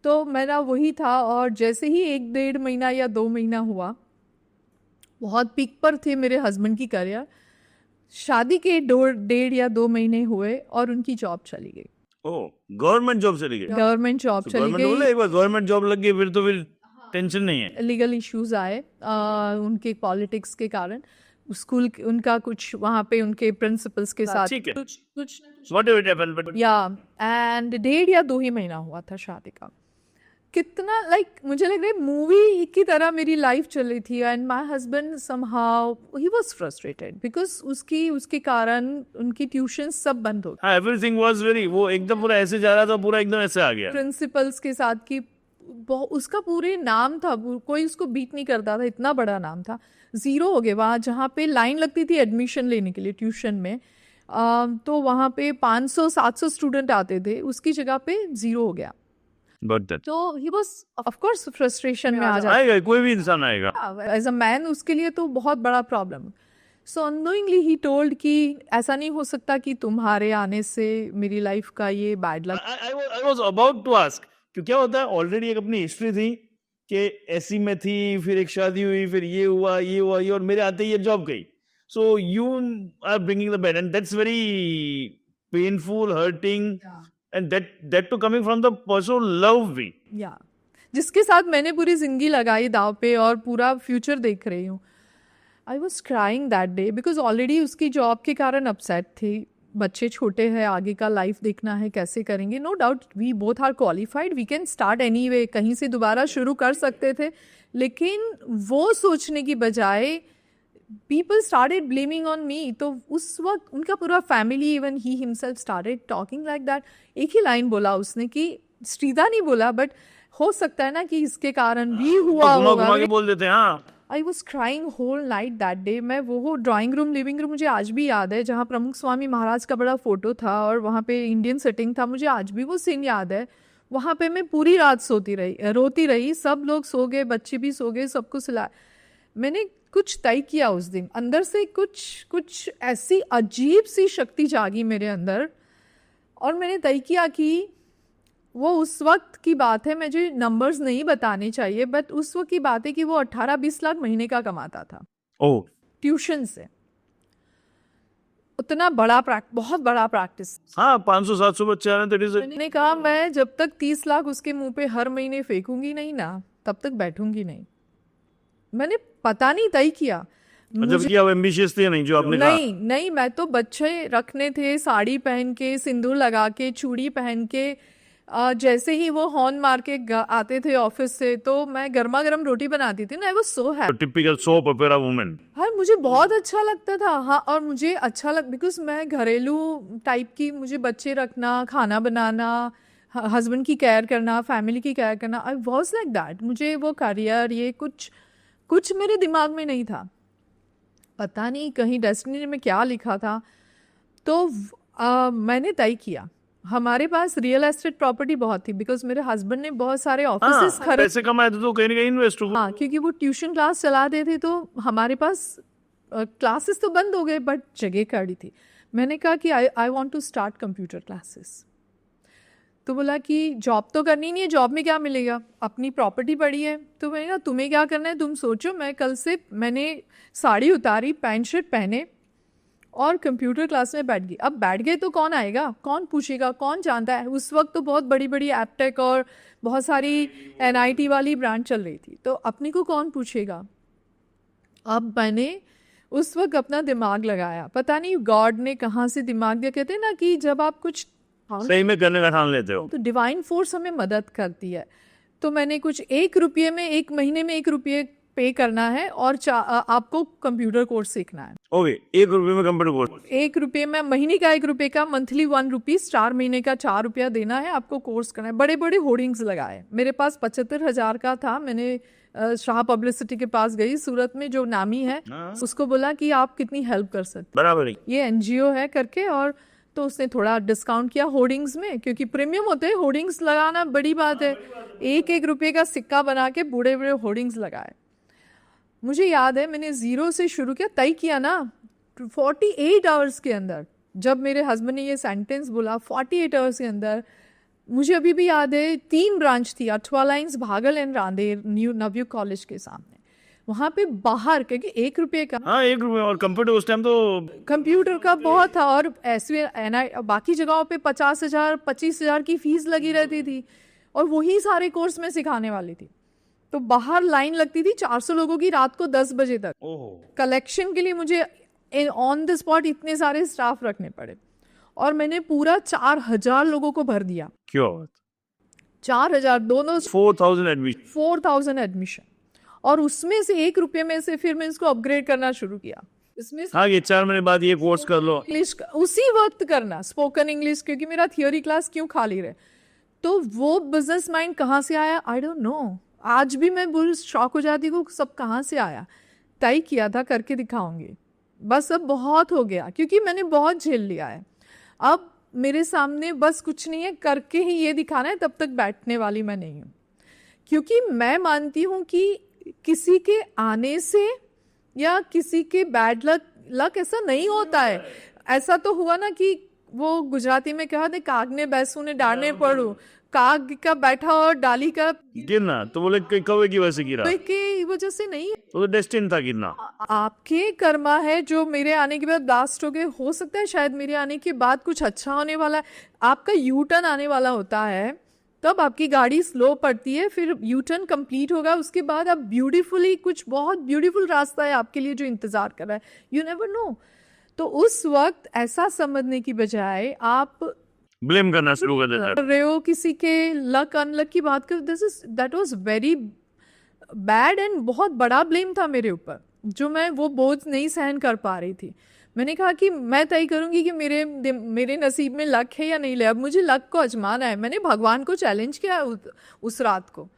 तो मेरा वही था, और जैसे ही 1-1.5 महीना या 2 महीना हुआ, बहुत पीक पर थे मेरे हस्बैंड की करियर, शादी के 1.5 या 2 महीने हुए और उनकी जॉब चली गई। गवर्नमेंट जॉब चली गई? गवर्नमेंट जॉब चली गई। एक बार गवर्नमेंट जॉब लग गई फिर तो फिर टेंशन नहीं है। लीगल इश्यूज आए उनके पॉलिटिक्स के कारण, स्कूल उनका कुछ वहाँ पे उनके प्रिंसिपल्स के साथ कुछ Whatever it happened, but या एंड 1.5 या 2 ही महीना हुआ था शादी का। कितना मुझे लग रहा है मूवी की तरह मेरी लाइफ चल रही थी, and my husband somehow he was frustrated because उसके कारण उनकी ट्यूशन सब बंद हो गई। एवरीथिंग वाज वेरी, वो एकदम पूरा ऐसे जा रहा था, पूरा एकदम ऐसे आ गया प्रिंसिपल्स के साथ की उसका पूरे नाम था, कोई उसको बीट नहीं करता था, इतना बड़ा नाम था। 0 हो गए वहाँ जहाँ पे लाइन लगती थी एडमिशन लेने के लिए ट्यूशन में। तो वहाँ पे 500-700 स्टूडेंट आते थे, उसकी जगह पे 0 हो गया। तो he was of course frustration में आ जाता, आएगा, कोई भी इंसान आएगा एज अ मैन, उसके लिए तो बहुत बड़ा problem. So unknowingly he told कि ऐसा नहीं हो सकता कि तुम्हारे आने से मेरी लाइफ का ये bad luck. I was about to ask कि क्या होता है, ऑलरेडी एक अपनी हिस्ट्री थी कि ऐसी में थी, फिर एक शादी हुई, फिर ये हुआ ये और मेरे आते ही ये जॉब गई। So you are bringing the bad and that's very painful, hurting, and that too coming from the person love me, या जिसके साथ मैंने पूरी जिंदगी लगाई दाव पे और पूरा फ्यूचर देख रही हूँ। आई was crying that day because already उसकी जॉब के कारण अपसेट थी, बच्चे छोटे हैं, आगे का लाइफ देखना है, कैसे करेंगे। No doubt we both are qualified, we can start any way, कहीं से दोबारा शुरू कर सकते थे, लेकिन वो सोचने की बजाय people started blaming on me. तो उस वक्त उनका पूरा family, even he himself started talking like that. एक ही लाइन बोला उसने कि श्रीदा नहीं बोला, बट हो सकता है ना कि इसके कारण भी हुआ होगा, बोल देते हैं। हाँ, I was crying whole night that day. मैं वो ड्राइंग रूम, लिविंग रूम मुझे आज भी याद है, जहाँ प्रमुख स्वामी महाराज का बड़ा फोटो था और वहाँ पे इंडियन सेटिंग था, मुझे आज भी वो सीन याद है। वहाँ पे मैं पूरी रात रोती रही, सब लोग सो गए, बच्चे भी सो गए, सबको सुलाया। मैंने कुछ तय किया उस दिन, अंदर से कुछ ऐसी अजीब सी शक्ति जागी मेरे अंदर, और मैंने तय किया कि वो उस वक्त की बात है, मुझे नंबर्स नहीं बताने चाहिए, बट उस वक्त की बात है कि वो 18-20 लाख महीने का कमाता था ट्यूशन से। उतना बड़ा बहुत बड़ा प्रैक्टिस। हाँ, 500-700 बच्चे आ रहे हैं। मैंने कहा मैं जब तक 30 लाख उसके मुंह पे हर महीने फेंकूंगी नहीं ना, तब तक बैठूंगी नहीं। मैंने पता नहीं तय किया। जब कि आप एम्बिशियस थे नहीं, जो आपने कहा। नहीं, मैं तो बच्चे रखने थे, साड़ी पहन के, सिंदूर लगा के, चूड़ी पहन के, जैसे ही वो हॉर्न मार के आते थे ऑफिस से, तो मैं गर्मा गर्म रोटी बनाती थी ना। I was so happy. Typical soap opera woman. हाँ, मुझे बहुत अच्छा लगता था। हाँ, और मुझे अच्छा बिकॉज मैं घरेलू टाइप की, मुझे बच्चे रखना, खाना बनाना, हस्बैंड की केयर करना, फैमिली की केयर करना, आई वॉज लाइक दैट। मुझे वो करियर, ये कुछ मेरे दिमाग में नहीं था। पता नहीं कहीं डेस्टिनी में क्या लिखा था। तो मैंने तय किया। हमारे पास रियल एस्टेट प्रॉपर्टी बहुत थी, बिकॉज मेरे हस्बैंड ने बहुत सारे ऑफिसेस खरीदे, पैसे कमाए थे तो कहीं ना कहीं इन्वेस्ट हो। हाँ, क्योंकि वो ट्यूशन क्लास चलाते थे, तो हमारे पास क्लासेस तो बंद हो गए, बट जगह खड़ी थी। मैंने कहा कि I want to start computer classes. तो बोला कि जॉब तो करनी नहीं है, जॉब में क्या मिलेगा, अपनी प्रॉपर्टी पड़ी है। तो मैंने कहा तुम्हें क्या करना है तुम सोचो। मैं कल से मैंने साड़ी उतारी, पैंट शर्ट पहने और कंप्यूटर क्लास में बैठ गई। अब बैठ गए तो कौन आएगा, कौन पूछेगा, कौन जानता है। उस वक्त तो बहुत बड़ी बड़ी एपटेक और बहुत सारी NIT वाली ब्रांड चल रही थी, तो अपनी को कौन पूछेगा। अब मैंने उस वक्त अपना दिमाग लगाया, पता नहीं गॉड ने कहाँ से दिमाग दिया। कहते हैं ना कि जब आप कुछ सही में करने का ठान लेते हो, तो डिवाइन फोर्स हमें मदद करती है। तो मैंने कुछ 1 रुपये में, 1 महीने में 1 रुपये पे करना है और आपको कंप्यूटर कोर्स सीखना है। ओके, 1 रुपये में कंप्यूटर कोर्स, 1 रुपये में, महीने का 1 रुपये का, मंथली 1 रुपीज, 4 महीने का 4 रुपया देना है, आपको कोर्स करना है। बड़े बड़े होर्डिंग्स लगाए, मेरे पास 75,000 का था। मैंने शाह पब्लिसिटी के पास गई, सूरत में जो नामी है, उसको बोला कि आप कितनी हेल्प कर सकते, बराबर ये NGO है करके, और तो उसने थोड़ा डिस्काउंट किया होर्डिंग्स में, क्योंकि प्रीमियम होते हैं होर्डिंग्स लगाना, बड़ी बात है। 1-1 रुपये का सिक्का बना के बड़े बड़े होर्डिंग्स लगाए। मुझे याद है मैंने 0 से शुरू किया, तय किया ना 48 आवर्स के अंदर। जब मेरे हस्बैंड ने ये सेंटेंस बोला 48 आवर्स के अंदर, मुझे अभी भी याद है 3 ब्रांच थी, अठवा लाइन्स, भागल and Rander, new Navyug college के सामने। वहाँ पे बाहर, क्योंकि 1 रुपये का, हाँ 1 रुपये, और कंप्यूटर उस टाइम तो कंप्यूटर का बहुत था, और ऐसे बाकी जगहों पे 50,000 25,000 की फीस लगी रहती थी, और वही सारे कोर्स में सिखाने वाली थी। तो बाहर लाइन लगती थी 400 लोगों की रात को 10 बजे तक। कलेक्शन के लिए मुझे ऑन द स्पॉट इतने सारे स्टाफ रखने पड़े, और मैंने पूरा 4,000 लोगों को भर दिया। क्यों 4,000 दोनों, 4,000 एडमिशन, और उसमें से 1 रुपये में से फिर मैं इसको अपग्रेड करना शुरू किया। इसमें हाँ, ये 4 महीने बाद ये कोर्स कर लो, इंग्लिश उसी वक्त करना, स्पोकन इंग्लिश, क्योंकि मेरा थियोरी क्लास क्यों खाली रहे। तो वो बिजनेस माइंड कहाँ से आया, आई डोंट नो। आज भी मैं बुरी शॉक हो जाती हूँ सब कहाँ से आया। तय किया था करके दिखाऊंगी, बस अब बहुत हो गया क्योंकि मैंने बहुत झेल लिया है। अब मेरे सामने बस कुछ नहीं है, करके ही ये दिखाना है, तब तक बैठने वाली मैं नहीं हूँ। क्योंकि मैं मानती हूँ कि किसी के आने से या किसी के बैड लक ऐसा नहीं होता है। ऐसा तो हुआ ना कि वो गुजराती में कहा दे, काग ने बैसू ने डालने पड़ू, काग का बैठा और डाली का गिरना, तो बोले कौवे की वजह से गिरा, की वजह से नहीं। तो डेस्टिन था गिरना। आपके कर्मा है जो मेरे आने के बाद ब्लास्ट हो गए। हो सकता है शायद मेरे आने के बाद कुछ अच्छा होने वाला है। आपका यू टर्न आने वाला होता है, तब आपकी गाड़ी स्लो पड़ती है, फिर यू टर्न कंप्लीट होगा, उसके बाद आप ब्यूटीफुली, कुछ बहुत ब्यूटीफुल रास्ता है आपके लिए जो इंतजार कर रहा है, यू नेवर नो। तो उस वक्त ऐसा समझने की बजाय आप ब्लेम करना शुरू कर देता रहे हो किसी के लक अनलक की बात कर, that was very bad and बहुत बड़ा ब्लेम था मेरे ऊपर, जो मैं वो बोझ नहीं सहन कर पा रही थी। मैंने कहा कि मैं तय करूंगी कि मेरे नसीब में लक है या नहीं है। अब मुझे लक को आजमाना है। मैंने भगवान को चैलेंज किया उस रात को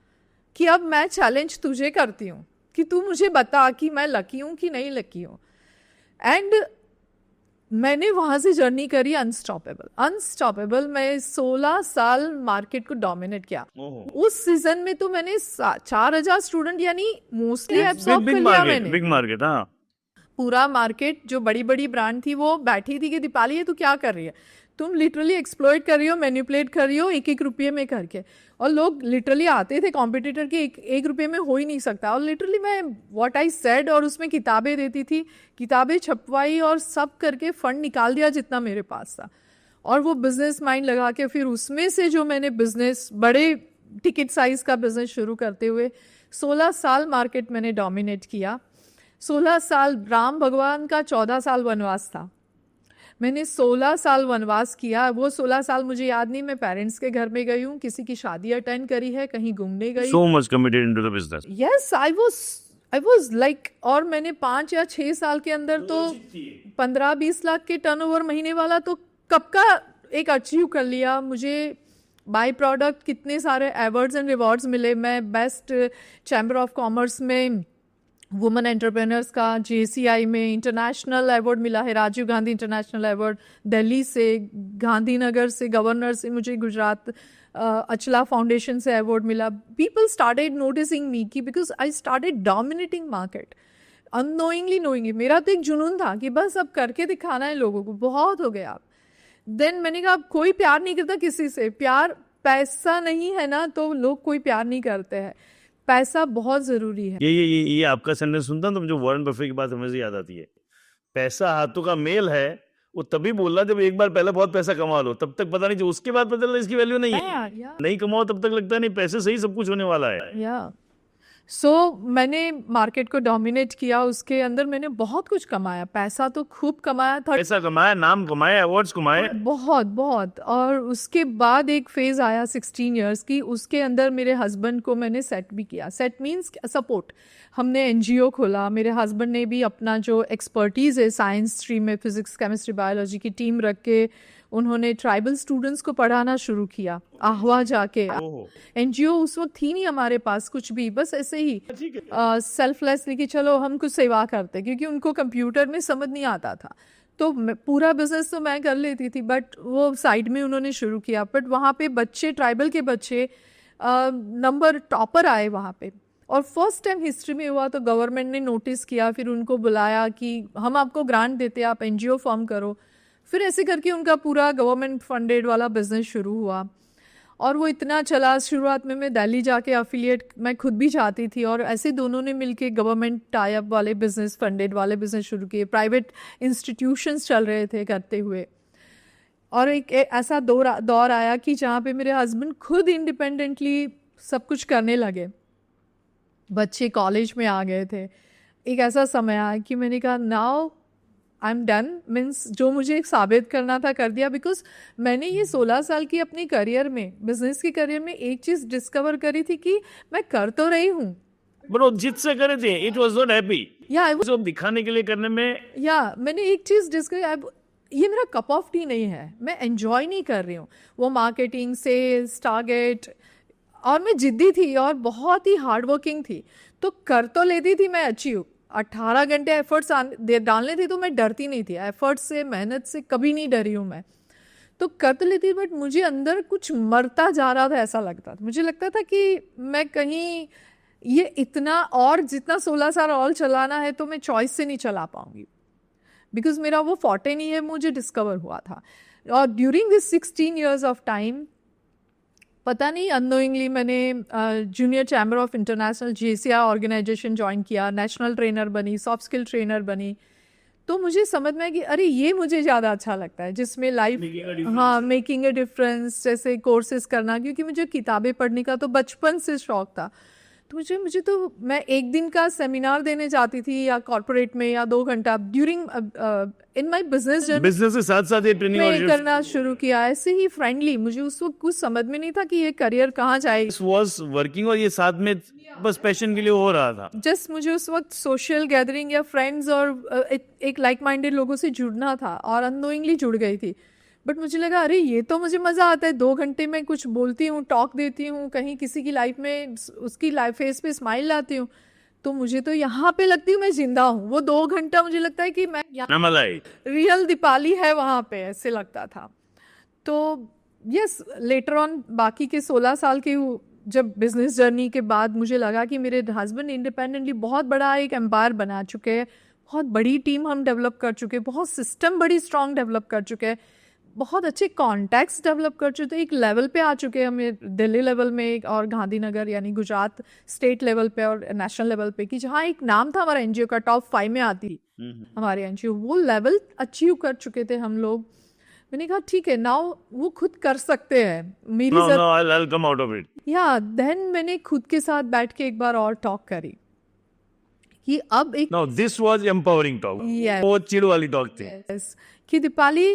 कि अब मैं चैलेंज तुझे करती हूँ कि तू मुझे बता कि मैं लकी हूँ कि नहीं लकी हूँ। एंड मैंने वहां से जर्नी करी अनस्टॉपेबल। मैं 16 साल मार्केट को डोमिनेट किया। उस सीजन में तो मैंने 4000 स्टूडेंट यानी मोस्टली एब्सॉर्ब कर लिया मैंने। बिग मार्केट, हाँ। पूरा मार्केट जो बड़ी बड़ी ब्रांड थी वो बैठी थी कि दीपाली ये तू क्या कर रही है, तुम लिटरली एक्सप्लॉइट कर रही हो, मैनिपुलेट कर रही हो 1-1 रुपये में करके। और लोग लिटरली आते थे कॉम्पिटिटर के, 1 रुपये में हो ही नहीं सकता। और लिटरली मैं व्हाट आई सेड, और उसमें किताबें देती थी, किताबें छपवाई और सब करके फंड निकाल दिया जितना मेरे पास था। और वो बिजनेस माइंड लगा के फिर उसमें से जो मैंने बिजनेस, बड़े टिकट साइज का बिजनेस शुरू करते हुए 16 साल मार्केट मैंने डोमिनेट किया। 16 साल, राम भगवान का 14 साल वनवास था, मैंने 16 साल वनवास किया। वो 16 साल मुझे याद नहीं, मैं पेरेंट्स के घर में गई हूँ, किसी की शादी अटेंड करी है, कहीं घूमने गई। So much committed into the business. Yes, I was like, और मैंने 5 या 6 साल के अंदर तो 15-20 लाख के टर्नओवर महीने वाला तो कब का एक अचीव कर लिया। मुझे बाय प्रोडक्ट कितने सारे अवार्ड्स एंड रिवॉर्ड्स मिले। मैं बेस्ट चैम्बर ऑफ कॉमर्स में वुमेन एंटरप्रेन्योर्स का JCI में इंटरनेशनल अवार्ड मिला है, राजीव गांधी इंटरनेशनल अवार्ड। दिल्ली से, गांधीनगर से, गवर्नर से मुझे गुजरात अचला फाउंडेशन से अवार्ड मिला। पीपल स्टार्टेड नोटिसिंग मी की because I started dominating market unknowingly. मेरा तो एक जुनून था कि बस अब करके दिखाना है लोगों को, बहुत हो गया। देन मैंने कहा अब कोई प्यार नहीं करता किसी से, प्यार पैसा नहीं है ना तो लोग कोई प्यार नहीं करते हैं, पैसा बहुत जरूरी है। ये आपका सेंटेंस सुनता हूं तो मुझे वॉरेन बफे की बात हमेशा याद आती है। पैसा हाथों का मेल है, वो तभी बोलना जब एक बार पहले बहुत पैसा कमा लो, तब तक पता नहीं, जो उसके बाद पता चला इसकी वैल्यू नहीं है। नहीं कमाओ तब तक लगता नहीं पैसे से ही सब कुछ होने वाला है। सो मैंने मार्केट को डोमिनेट किया, उसके अंदर मैंने बहुत कुछ कमाया, पैसा तो खूब कमाया था, पैसा कमाया, नाम कमाया, अवार्ड्स कमाए, बहुत। और उसके बाद एक फेज आया 16 इयर्स की, उसके अंदर मेरे हस्बैंड को मैंने सेट भी किया। Set means support. हमने NGO खोला, मेरे हस्बैंड ने भी अपना जो एक्सपर्टीज़ है साइंस स्ट्रीम में, फिजिक्स केमिस्ट्री बायोलॉजी की टीम रख के उन्होंने ट्राइबल स्टूडेंट्स को पढ़ाना शुरू किया आहवा जाके। NGO उस वक्त थी नहीं हमारे पास कुछ भी, बस ऐसे ही सेल्फलेसली कि चलो हम कुछ सेवा करते, क्योंकि उनको कंप्यूटर में समझ नहीं आता था। तो पूरा बिजनेस तो मैं कर लेती थी, बट वो साइड में उन्होंने शुरू किया। बट वहाँ पे बच्चे, ट्राइबल के बच्चे नंबर टॉपर आए वहाँ पे, और फर्स्ट टाइम हिस्ट्री में हुआ। तो गवर्नमेंट ने नोटिस किया, फिर उनको बुलाया कि हम आपको ग्रांट देते हैं, आप NGO फॉर्म करो। फिर ऐसे करके उनका पूरा गवर्नमेंट फंडेड वाला बिजनेस शुरू हुआ, और वो इतना चला। शुरुआत में मैं दिल्ली जाके अफिलिएट मैं खुद भी चाहती थी, और ऐसे दोनों ने मिलके गवर्नमेंट टाई अप वाले बिजनेस, फंडेड वाले बिजनेस शुरू किए। प्राइवेट इंस्टीट्यूशंस चल रहे थे करते हुए। और एक ऐसा दौर आया कि जहाँ पे मेरे हस्बैंड खुद इंडिपेंडेंटली सब कुछ करने लगे, बच्चे कॉलेज में आ गए थे। एक ऐसा समय आया कि मैंने कहा now I am done, means जो मुझे एक साबित करना था कर दिया। बिकॉज मैंने ये 16 साल की अपनी करियर में, बिजनेस की करियर में एक चीज़ डिस्कवर करी थी कि मैं कर तो रही हूँ, बट जिद से करे थे, इट वाज नॉट हैप्पी। या वो दिखाने के लिए करने में, या मैंने एक चीज़ डिस्कवर, ये मेरा कप ऑफ टी नहीं है, मैं एंजॉय नहीं कर रही हूँ वो मार्केटिंग, सेल्स, टारगेट। और मैं जिद्दी थी और बहुत ही हार्ड वर्किंग थी, तो कर तो लेती थी मैं अचीव, 18 घंटे एफर्ट्स डालने थे, तो मैं डरती नहीं थी एफर्ट्स से, मेहनत से कभी नहीं डरी हूँ मैं, तो कर तो लेती। बट मुझे अंदर कुछ मरता जा रहा था, ऐसा लगता था, मुझे लगता था कि मैं कहीं ये इतना और जितना 16 साल और चलाना है तो मैं चॉइस से नहीं चला पाऊंगी, बिकॉज मेरा वो फॉर्टे नहीं है, मुझे डिस्कवर हुआ था। और during this 16 years of time, पता नहीं अननोइंगली मैंने junior chamber of international JCI organisation join किया, नेशनल ट्रेनर बनी, सॉफ्ट स्किल ट्रेनर बनी। तो मुझे समझ में आया कि अरे ये मुझे ज़्यादा अच्छा लगता है, जिसमें लाइफ, हाँ, मेकिंग ए डिफरेंस जैसे कोर्सेज करना, क्योंकि मुझे किताबें पढ़ने का तो बचपन से शौक था। तो मुझे तो मैं एक दिन का सेमिनार देने जाती थी या कॉर्पोरेट में, या 2 घंटा during in my business business के साथ साथ ये ट्रेनिंग में करना शुरू किया, ऐसे ही फ्रेंडली। मुझे उस वक्त कुछ समझ में नहीं था कि ये करियर कहाँ जाएगी, वाज वर्किंग, और ये साथ में बस पैशन के लिए हो रहा था। जस्ट मुझे उस वक्त सोशल गैदरिंग या फ्रेंड्स और एक लाइक माइंडेड लोगों से जुड़ना था, और अननोइंगली जुड़ गई थी। बट मुझे लगा अरे ये तो मुझे मज़ा आता है, 2 घंटे में कुछ बोलती हूँ, टॉक देती हूँ, कहीं किसी की लाइफ में उसकी लाइफ फेस पे स्माइल लाती हूँ, तो मुझे तो यहाँ पे लगती हूँ मैं जिंदा हूँ। वो 2 घंटा मुझे लगता है कि मैं रियल दीपाली है वहाँ पे, ऐसे लगता था। तो यस, लेटर ऑन बाकी के 16 साल के जब बिजनेस जर्नी के बाद मुझे लगा कि मेरे हस्बैंड इंडिपेंडेंटली बहुत बड़ा एक एम्पायर बना चुके हैं, बहुत बड़ी टीम हम डेवलप कर चुके हैं, बहुत सिस्टम बड़ी स्ट्रांग डेवलप कर चुके हैं, बहुत अच्छे कॉन्टैक्ट्स डेवलप कर चुके हैं, एक लेवल पे आ चुके हैं हम दिल्ली लेवल में और गांधीनगर यानी गुजरात स्टेट लेवल पे और नेशनल लेवल पे, कि जहाँ एक नाम था हमारा एनजीओ का, टॉप 5 में आती हमारे एनजीओ, वो लेवल अचीव कर चुके थे हम लोग। मैंने कहा ठीक है, नाउ वो खुद कर सकते हैं, मेरी I'll come out of it. या देन मैंने खुद के साथ बैठ के एक बार और टॉक करी कि अब एक Now this was empowering talk. Yes. वो चिल वाली टॉक थी। Yes. कि दीपाली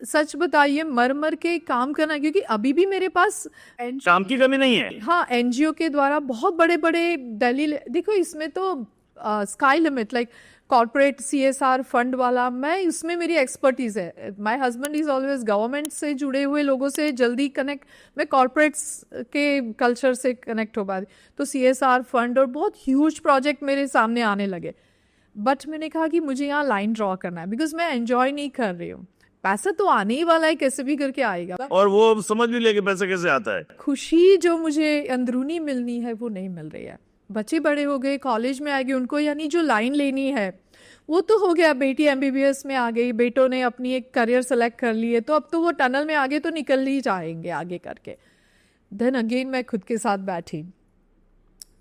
सच बताइए, मर मर के काम करना, क्योंकि अभी भी मेरे पास काम की कमी नहीं है। हाँ, एनजीओ के द्वारा बहुत बड़े बड़े दिल्ली, देखो इसमें तो sky limit, like corporate CSR fund वाला, मैं उसमें मेरी एक्सपर्टीज है। My husband is always government से जुड़े हुए लोगों से जल्दी कनेक्ट, मैं कॉर्पोरेट्स के कल्चर से कनेक्ट हो पाती, तो CSR फंड और बहुत ह्यूज प्रोजेक्ट मेरे सामने आने लगे। बट मैंने कहा कि मुझे यहाँ लाइन ड्रॉ करना है, बिकॉज मैं एंजॉय नहीं कर रही हूँ, पैसा तो आने ही वाला है, कैसे भी करके आएगा, और वो समझ भी ले कि पैसा कैसे आता है। खुशी जो मुझे अंदरूनी मिलनी है वो नहीं मिल रही है। बच्चे बड़े हो गए, कॉलेज में आ गए, उनको यानी जो लाइन लेनी है वो तो हो गया, बेटी MBBS में आ गई, बेटों ने अपनी एक करियर सेलेक्ट कर लिए, तो अब तो वो टनल में आगे तो निकल ही जाएंगे आगे करके। देन अगेन मैं खुद के साथ बैठी,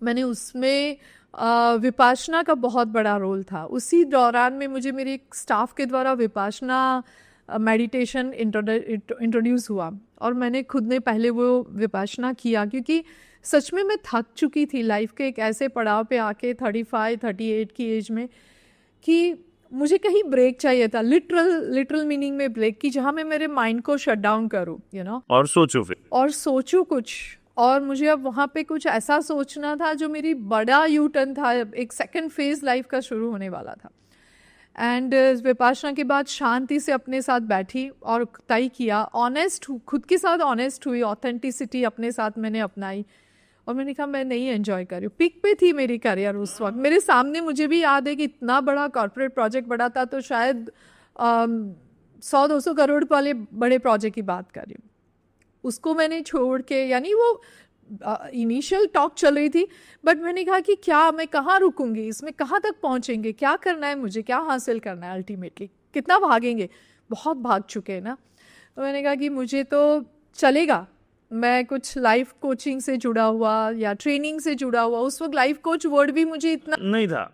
मैंने उसमें विपाशना का बहुत बड़ा रोल था। उसी दौरान में मुझे मेरे एक स्टाफ के द्वारा विपाशना मेडिटेशन इंट्रोड्यूस हुआ, और मैंने खुद ने पहले वो विपाशना किया, क्योंकि सच में मैं थक चुकी थी लाइफ के एक ऐसे पड़ाव पे आके 35-38 की एज में, कि मुझे कहीं ब्रेक चाहिए था, लिटरल मीनिंग में ब्रेक, की जहाँ मैं मेरे माइंड को शट डाउन करूँ, और सोचूं कुछ, और मुझे अब वहाँ पे कुछ ऐसा सोचना था जो मेरी बड़ा यू टर्न था, एक सेकंड फेज लाइफ का शुरू होने वाला था। एंड विपाशना के बाद शांति से अपने साथ बैठी और तय किया, ऑनेस्ट, खुद के साथ ऑनेस्ट हुई, ऑथेंटिसिटी अपने साथ मैंने अपनाई, और मैंने कहा मैं नहीं एंजॉय कर रही हूँ। पिक पे थी मेरी करियर उस वक्त, मेरे सामने, मुझे भी याद है कि इतना बड़ा कॉर्पोरेट प्रोजेक्ट बड़ा था, तो शायद 100-200 करोड़ वाले बड़े प्रोजेक्ट की बात कर रही हूँ। उसको मैंने छोड़ के, यानी वो इनिशियल टॉक चल रही थी, बट मैंने कहा कि क्या मैं कहाँ रुकूंगी, इसमें कहाँ तक पहुँचेंगे, क्या करना है मुझे, क्या हासिल करना है अल्टीमेटली, कितना भागेंगे, बहुत भाग चुके हैं ना। तो मैंने कहा कि मुझे तो चलेगा, मैं कुछ लाइफ कोचिंग से जुड़ा हुआ या ट्रेनिंग से जुड़ा हुआ, उस वक्त लाइफ कोच वर्ड भी मुझे इतना नहीं था,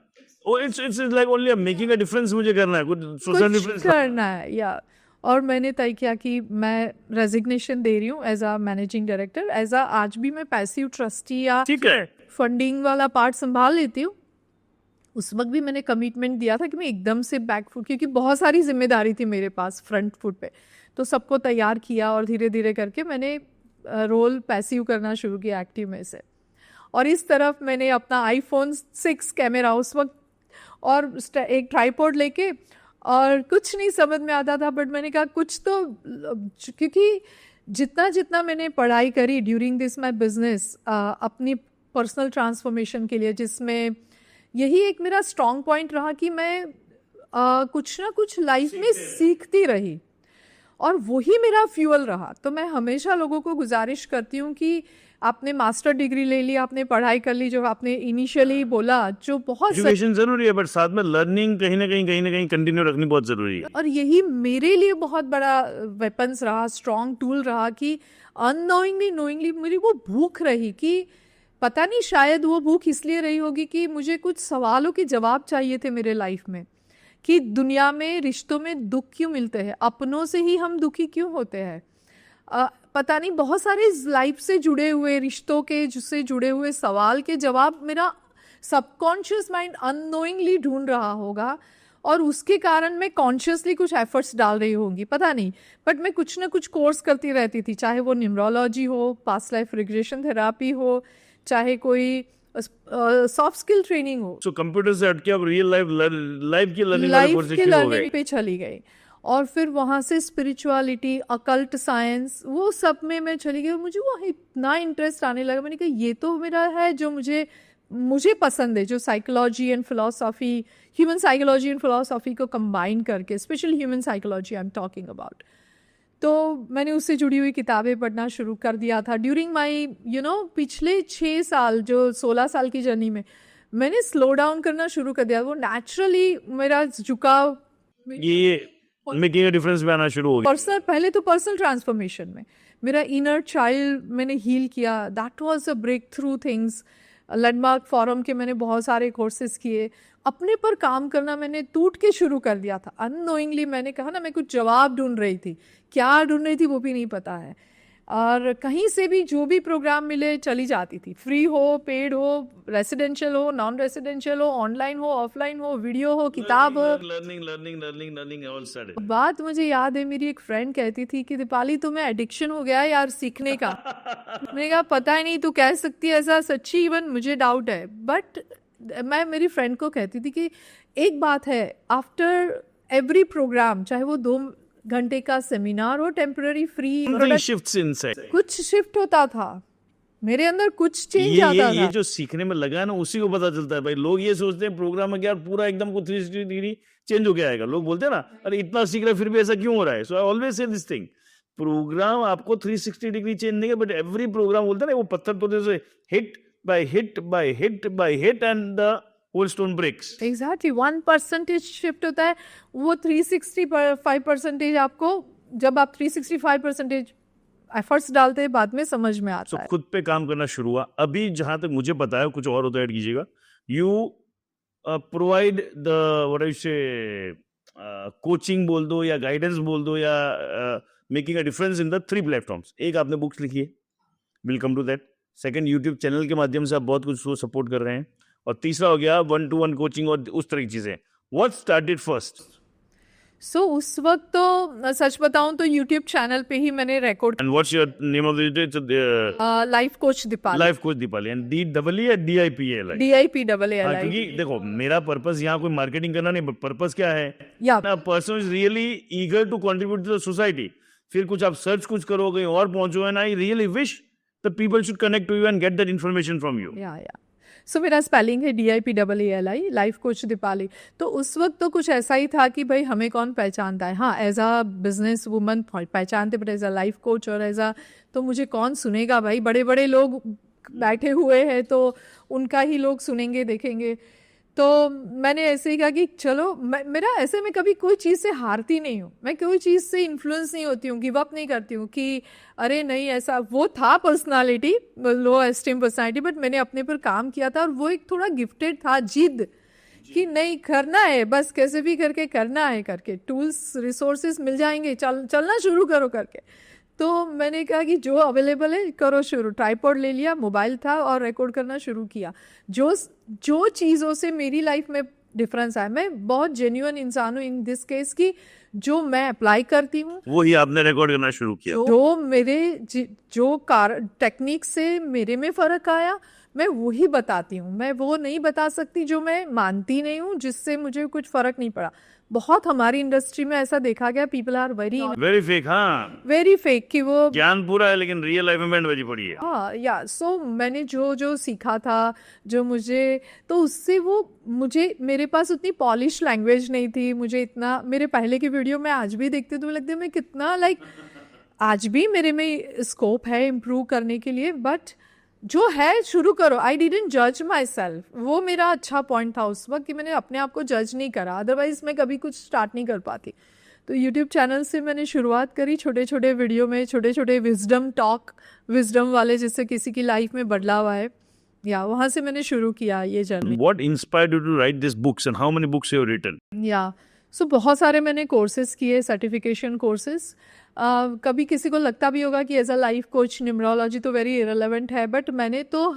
it's like only making a difference, मुझे करना है, कुछ सोशल डिफरेंस करना है, या और मैंने तय किया कि मैं रेजिग्नेशन दे रही हूँ as a managing director, as a, आज भी मैं पैसिव ट्रस्टी या फंडिंग वाला पार्ट संभाल लेती हूँ। उस वक्त भी मैंने कमिटमेंट दिया था कि मैं एकदम से बैकफुट, क्योंकि बहुत सारी जिम्मेदारी थी मेरे पास फ्रंट फुट पे, तो सबको तैयार किया और धीरे धीरे करके मैंने रोल पैसिव करना शुरू किया एक्टिव में से। और इस तरफ मैंने अपना iPhone 6 कैमरा उस वक्त और एक ट्राइपॉड लेके और कुछ नहीं समझ में आता था, बट मैंने कहा कुछ तो, क्योंकि जितना जितना मैंने पढ़ाई करी ड्यूरिंग दिस माई बिजनेस अपनी पर्सनल ट्रांसफॉर्मेशन के लिए, जिसमें यही एक मेरा स्ट्रॉन्ग पॉइंट रहा कि मैं कुछ ना कुछ लाइफ में सीखती रही, और वही मेरा फ्यूअल रहा। तो मैं हमेशा लोगों को गुजारिश करती हूँ कि आपने मास्टर डिग्री ले ली, आपने पढ़ाई कर ली, जो आपने इनिशियली बोला, जो बहुत एजुकेशन जरूरी है, बट साथ में लर्निंग कहीं ना कहीं कंटिन्यू रखनी बहुत जरूरी है। और यही मेरे लिए बहुत बड़ा वेपन्स रहा, स्ट्रॉन्ग टूल रहा, कि अननोइंगली नोइंगली मेरी वो भूख रही, कि पता नहीं शायद वो भूख इसलिए रही होगी कि मुझे कुछ सवालों के जवाब चाहिए थे मेरे लाइफ में, कि दुनिया में रिश्तों में दुख क्यों मिलते हैं, अपनों से ही हम दुखी क्यों होते हैं, पता नहीं बहुत सारे लाइफ से जुड़े हुए रिश्तों के जिससे जुड़े हुए सवाल के जवाब मेरा सबकॉन्शियस माइंड अननोइंगली ढूंढ रहा होगा, और उसके कारण मैं कॉन्शियसली कुछ एफर्ट्स डाल रही होंगी, पता नहीं, बट मैं कुछ ना कुछ कोर्स करती रहती थी, चाहे वो न्यूमरोलॉजी हो, पास्ट लाइफ रिग्रेशन थेरापी हो, चाहे कोई सॉफ्ट स्किल ट्रेनिंग हो। सो कंप्यूटर से हटके अब रियल लाइफ की लर्निंग पे चली गई, और फिर वहाँ से स्पिरिचुअलिटी, अकल्ट साइंस, वो सब में मैं चली गई, और मुझे वो इतना इंटरेस्ट आने लगा। मैंने कहा ये तो मेरा है जो मुझे पसंद है, जो psychology and philosophy, human psychology and philosophy को कंबाइन करके, specially human psychology I am talking about. तो मैंने उससे जुड़ी हुई किताबें पढ़ना शुरू कर दिया था ड्यूरिंग माई पिछले 6 साल, जो 16 साल की जर्नी में मैंने स्लो डाउन करना शुरू कर दिया। वो नेचुरली मेरा झुकाव मेकिंग अ डिफरेंस में आना शुरू हो गया। पहले तो पर्सनल ट्रांसफॉर्मेशन में मेरा इनर चाइल्ड मैंने हील किया, that was a breakthrough things. Landmark forum के मैंने बहुत सारे कोर्सेज किए, अपने पर काम करना मैंने टूट के शुरू कर दिया था। अननोइंगली मैंने कहा ना, मैं कुछ जवाब ढूंढ रही थी, क्या ढूंढ रही थी वो भी नहीं पता है, और कहीं से भी जो भी प्रोग्राम मिले चली जाती थी, फ्री हो, पेड हो, रेसिडेंशियल हो, नॉन रेसिडेंशियल हो, ऑनलाइन हो, ऑफलाइन हो, वीडियो हो, किताब हो, लर्निंग ऑल साइड। बात मुझे याद है, मेरी एक फ्रेंड कहती थी कि दीपाली तुम्हें एडिक्शन हो गया है यार सीखने का। मैंने कहा पता ही नहीं, तू कह सकती है ऐसा, सच्ची इवन मुझे डाउट है, बट मैं मेरी फ्रेंड को कहती थी कि एक बात है, आफ्टर एवरी प्रोग्राम, चाहे वो 2 घंटे का सेमिनार हो, टेम्पररी फ्री, कुछ शिफ्ट होता था मेरे अंदर, कुछ चेंज आता था। ये जो सीखने में लगा है ना, उसी को पता चलता है भाई। लोग ये सोचते हैं प्रोग्राम में यार पूरा एकदम को 360 डिग्री चेंज हो गया आएगा। लोग बोलते हैं ना, अरे इतना सीख रहा है फिर भी ऐसा क्यों हो रहा है। So I always say this thing, program आपको 360 डिग्री चेंज नहीं है, बट एवरी प्रोग्राम बोलते हैं ना, वो पत्थर तोड़ने से hit by hit by hit by hit and the whole stone breaks. Exactly 1% shift होता है, वो 365% आपको, जब आप 365% एफर्ट्स डालते हैं, बाद में समझ में आता है। खुद पे काम करना शुरू हुआ। अभी जहां तक मुझे पता है, कुछ और होता ऐड कीजिएगा, you provide the what I say coaching बोल दो या गाइडेंस बोल दो या making a difference in the 3 platforms. एक आपने बुक्स लिखी है, will come to that. Second, YouTube channel के माध्यम से आप बहुत कुछ सपोर्ट कर रहे हैं, और तीसरा हो गया 1-to-1 कोचिंग और उस तरह की चीजें। What started first? सो उस वक्त तो सच बताऊं तो यूट्यूब चैनल पे ही मैंने record. And what's your name of the life coach Deepali. Life coach Deepali, and DEE या DIPALI? DIPALI। क्योंकि देखो, मेरा पर्पस यहाँ कोई मार्केटिंग करना नहीं, पर्पस क्या है, person is really eager to contribute to the society. फिर कुछ आप सर्च कुछ करो, कहीं और पहुंचो, and I really wish the people should connect to you and get that information from you. So मेरा स्पेलिंग है DIPALI, लाइफ कोच दीपाली। तो उस वक्त तो कुछ ऐसा ही था कि भाई हमें कौन पहचानता है, हाँ एज अ बिजनेस वुमन पहचानते, but as a life coach और एज अ, तो मुझे कौन सुनेगा भाई, बड़े बड़े लोग बैठे हुए हैं तो उनका ही लोग सुनेंगे देखेंगे। तो मैंने ऐसे ही कहा कि चलो, मेरा ऐसे में कभी कोई चीज़ से हारती नहीं हूँ, मैं कोई चीज़ से इन्फ्लुएंस नहीं होती हूँ, गिव अप नहीं करती हूँ कि अरे नहीं ऐसा। वो था personality, low esteem personality, but मैंने अपने पर काम किया था, और वो एक थोड़ा गिफ्टेड था जिद कि नहीं करना है, बस कैसे भी करके करना है, करके टूल्स रिसोर्सेज मिल जाएंगे, चलना शुरू करो करके। तो मैंने कहा कि जो अवेलेबल है करो शुरू। ट्राइपॉड ले लिया, मोबाइल था, और रिकॉर्ड करना शुरू किया। जो चीज़ों से मेरी लाइफ में डिफरेंस आया, मैं बहुत जेन्युइन इंसान हूँ इन दिस केस की, जो मैं अप्लाई करती हूँ वही आपने रिकॉर्ड करना शुरू किया। जो मेरे जो टेक्निक से मेरे में फ़र्क आया, मैं वही बताती हूँ, मैं वो नहीं बता सकती जो मैं मानती नहीं हूँ, जिससे मुझे कुछ फर्क नहीं पड़ा। बहुत हमारी इंडस्ट्री में ऐसा देखा गया, पीपल आर वेरी फेक, हाँ, वेरी फेक कि वो ज्ञान पूरा है लेकिन रियल लाइफ में बैंड बजी पड़ी है। हाँ या सो मैंने जो जो सीखा था, जो मुझे, तो उससे वो मुझे, मेरे पास उतनी पॉलिश लैंग्वेज नहीं थी, मुझे इतना, मेरे पहले की वीडियो में आज भी देखते तो लगता है मैं कितना आज भी मेरे में स्कोप है इम्प्रूव करने के लिए, बट जो है शुरू करो। आई डिडंट जज माई सेल्फ, वो मेरा अच्छा पॉइंट था उस वक्त कि मैंने अपने आप को जज नहीं करा, अदरवाइज मैं कभी कुछ स्टार्ट नहीं कर पाती। तो यूट्यूब चैनल से मैंने शुरुआत करी, छोटे छोटे वीडियो में, छोटे छोटे विजडम टॉक, विजडम वाले, जिससे किसी की लाइफ में बदलाव आए, या वहाँ से मैंने शुरू किया ये journey. What inspired you to write these books and how many books you have written? या सो बहुत सारे मैंने कोर्सेज किए, सर्टिफिकेशन कोर्सेज। कभी किसी को लगता भी होगा कि as a life coach numerology तो वेरी इरेलेवेंट है, बट मैंने तो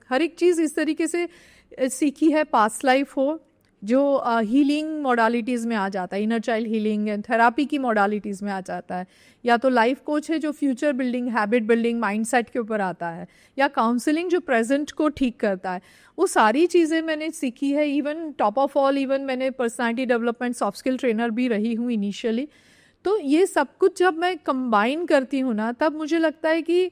हर एक चीज़ इस तरीके से सीखी है, पास्ट लाइफ हो, जो हीलिंग मॉडलिटीज़ में आ जाता है, inner child healing and therapy की मॉडलिटीज़ में आ जाता है, या तो लाइफ कोच है जो future building, habit building, mindset के ऊपर आता है, या काउंसलिंग जो प्रेजेंट को ठीक करता है। वो सारी चीज़ें मैंने सीखी है। Even top of all, even मैंने personality development soft skill trainer भी रही हूँ इनिशियली। तो ये सब कुछ जब मैं कंबाइन करती हूँ ना, तब मुझे लगता है कि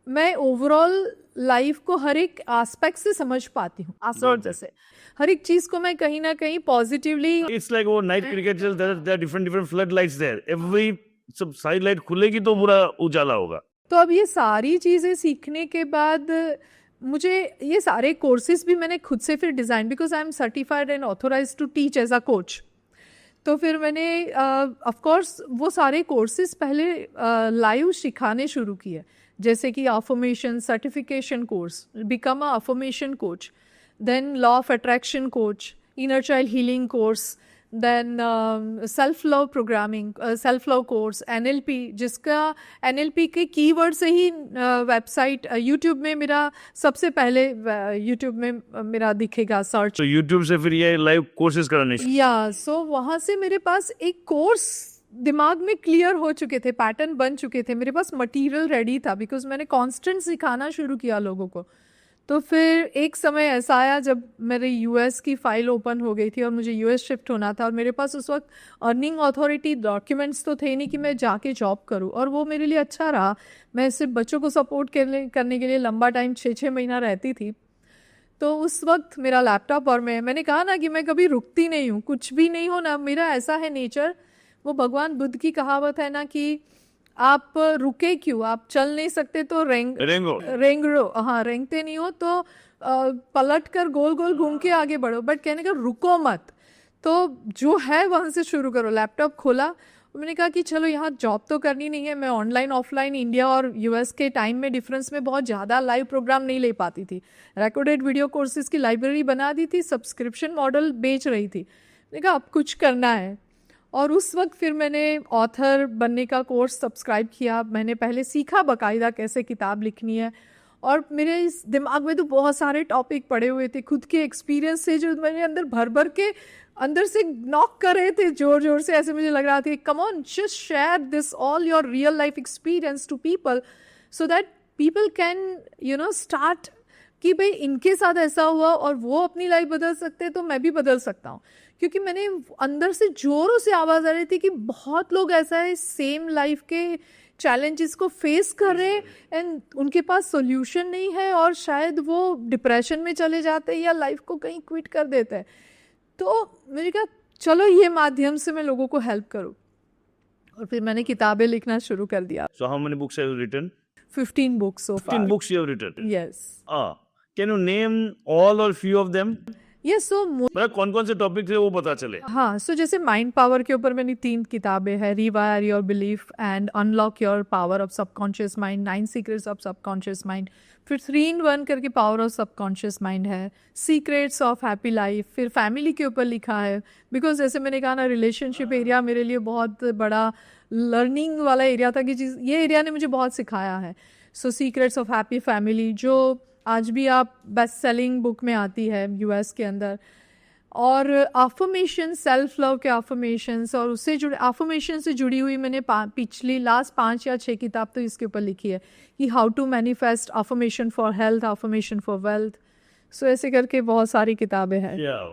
मैं ओवरऑल लाइफ को हर एक एस्पेक्ट से समझ पाती हूँ। आसरौर जैसे हर एक चीज़ को मैं कहीं ना कहीं पॉजिटिवली, It's like वो नाइट क्रिकेट चल, there are different flood lights there. Every सब साइड लाइट खुलेगी तो पूरा उजाला होगा। तो अब ये सारी चीज़ें सीखने के बाद मुझे ये सारे कोर्सेज भी मैंने खुद से फिर design, because I am certified and authorise to teach as a coach. तो फिर मैंने ऑफ कोर्स वो सारे कोर्सेज पहले लाइव सिखाने शुरू किए, जैसे कि affirmation certification course, become a affirmation coach, then law of attraction coach, inner child healing course, then self love programming, self love course, NLP, जिसका NLP के कीवर्ड से ही वेबसाइट यूट्यूब में मेरा सबसे पहले यूट्यूब में मेरा दिखेगा सर्च। तो यूट्यूब से फिर ये लाइव कोर्सेज कराने या सो वहाँ से मेरे पास एक कोर्स दिमाग में क्लियर हो चुके थे, पैटर्न बन चुके थे, मेरे पास मटेरियल रेडी था, बिकॉज मैंने कांस्टेंट सिखाना शुरू किया लोगों को। तो फिर एक समय ऐसा आया जब मेरे US की फ़ाइल ओपन हो गई थी और मुझे US शिफ्ट होना था, और मेरे पास उस वक्त अर्निंग अथॉरिटी डॉक्यूमेंट्स तो थे नहीं कि मैं जाके जॉब करूं, और वो मेरे लिए अच्छा रहा। मैं सिर्फ बच्चों को सपोर्ट करने के लिए लंबा टाइम 6-6 महीना रहती थी। तो उस वक्त मेरा लैपटॉप, और मैंने कहा ना कि मैं कभी रुकती नहीं हूँ, कुछ भी नहीं हो ना, मेरा ऐसा है नेचर। वो भगवान बुद्ध की कहावत है ना कि आप रुके क्यों, आप चल नहीं सकते तो रेंगो, हाँ, रेंगते नहीं हो तो पलट कर गोल गोल घूम के आगे बढ़ो, बट कहने का रुको मत। तो जो है वहाँ से शुरू करो। लैपटॉप खोला, मैंने कहा कि चलो यहाँ जॉब तो करनी नहीं है, मैं ऑनलाइन ऑफलाइन इंडिया और US के टाइम में डिफरेंस में बहुत ज़्यादा लाइव प्रोग्राम नहीं ले पाती थी, रिकॉर्डेड वीडियो कोर्सेज की लाइब्रेरी बना दी थी, सब्सक्रिप्शन मॉडल बेच रही थी। मैंने कहा अब कुछ करना है, और उस वक्त फिर मैंने ऑथर बनने का कोर्स सब्सक्राइब किया। मैंने पहले सीखा बाकायदा कैसे किताब लिखनी है, और मेरे इस दिमाग में तो बहुत सारे टॉपिक पड़े हुए थे खुद के एक्सपीरियंस से, जो मेरे अंदर भर भर के अंदर से नॉक कर रहे थे जोर जोर से। ऐसे मुझे लग रहा था come on, just share this all your real life experience to people, so that people can start कि भाई इनके साथ ऐसा हुआ और वो अपनी लाइफ बदल सकते हैं, तो मैं भी बदल सकता हूँ। क्योंकि मैंने अंदर से जोरों से आवाज़ आ रही थी कि बहुत लोग ऐसा है, सेम लाइफ के चैलेंजेस को फेस कर रहे हैं एंड उनके पास सॉल्यूशन नहीं है, और शायद वो डिप्रेशन में चले जाते हैं या लाइफ को कहीं क्विट कर देते हैं। तो मैंने कहा चलो ये माध्यम से मैं लोगों को हेल्प करूँ, और फिर मैंने किताबें लिखना शुरू कर दिया। So how many books have you written? 15 books so far. 15 books you have written? Yes. Can you name all or few of them? Yes, so मतलब कौन-कौन से टॉपिक थे वो पता चले। हाँ, सो जैसे माइंड पावर के ऊपर मैंने 3 किताबें हैं, rewire your belief and unlock your power of subconscious mind, 9 secrets of subconscious mind, फिर 3 in 1 करके पावर ऑफ सबकॉन्शियस माइंड है, सीक्रेट्स ऑफ हैप्पी लाइफ, फिर फैमिली के ऊपर लिखा है, बिकॉज जैसे मैंने कहा ना, रिलेशनशिप एरिया मेरे लिए बहुत बड़ा लर्निंग वाला एरिया था, कि ये एरिया ने मुझे बहुत सिखाया है। सो सीक्रेट्स ऑफ हैप्पी फैमिली, जो आज भी आप बेस्ट सेलिंग बुक में आती है US के अंदर। और अफर्मेशन, सेल्फ लव के अफर्मेशंस और उससे जुड़े अफर्मेशन से जुड़ी हुई मैंने पिछली लास्ट 5 या 6 किताब तो इसके ऊपर लिखी है कि how to manifest, affirmation for health, affirmation for wealth. So ऐसे करके बहुत सारी किताबें हैं. Yeah,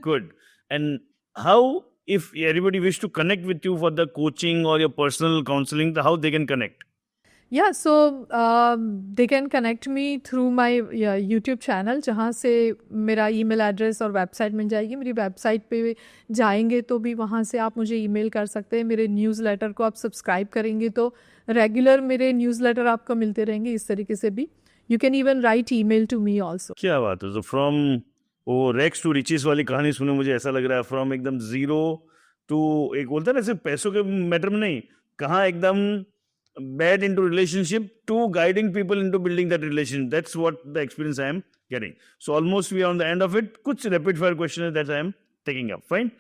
good. And how, if everybody wish to connect with you for the coaching or your personal counseling, how they can connect? Yeah, so they can connect me through my YouTube channel, जहाँ से मेरा email address और website मिल जाएगी. मेरी website पे जाएंगे तो भी वहाँ से आप मुझे ईमेल कर सकते हैं. मेरे न्यूज़लेटर को आप सब्सक्राइब करेंगे तो रेगुलर मेरे न्यूज़लेटर आपको मिलते रहेंगे. इस तरीके से भी you can even write email to me also. क्या बात है. तो फ्रॉम वो रेक्स टू रिचेस वाली कहानी सुने मुझे ऐसा लग रहा है, फ्रॉम एकदम जीरो टू, एक बोलता है ना सिर्फ पैसों के मैटर में नहीं, कहाँ एकदम bad into relationship to guiding people into building that relation. That's what the experience I am getting. So almost we are on the end of it. Kuch rapid fire questions that I am taking up. Fine.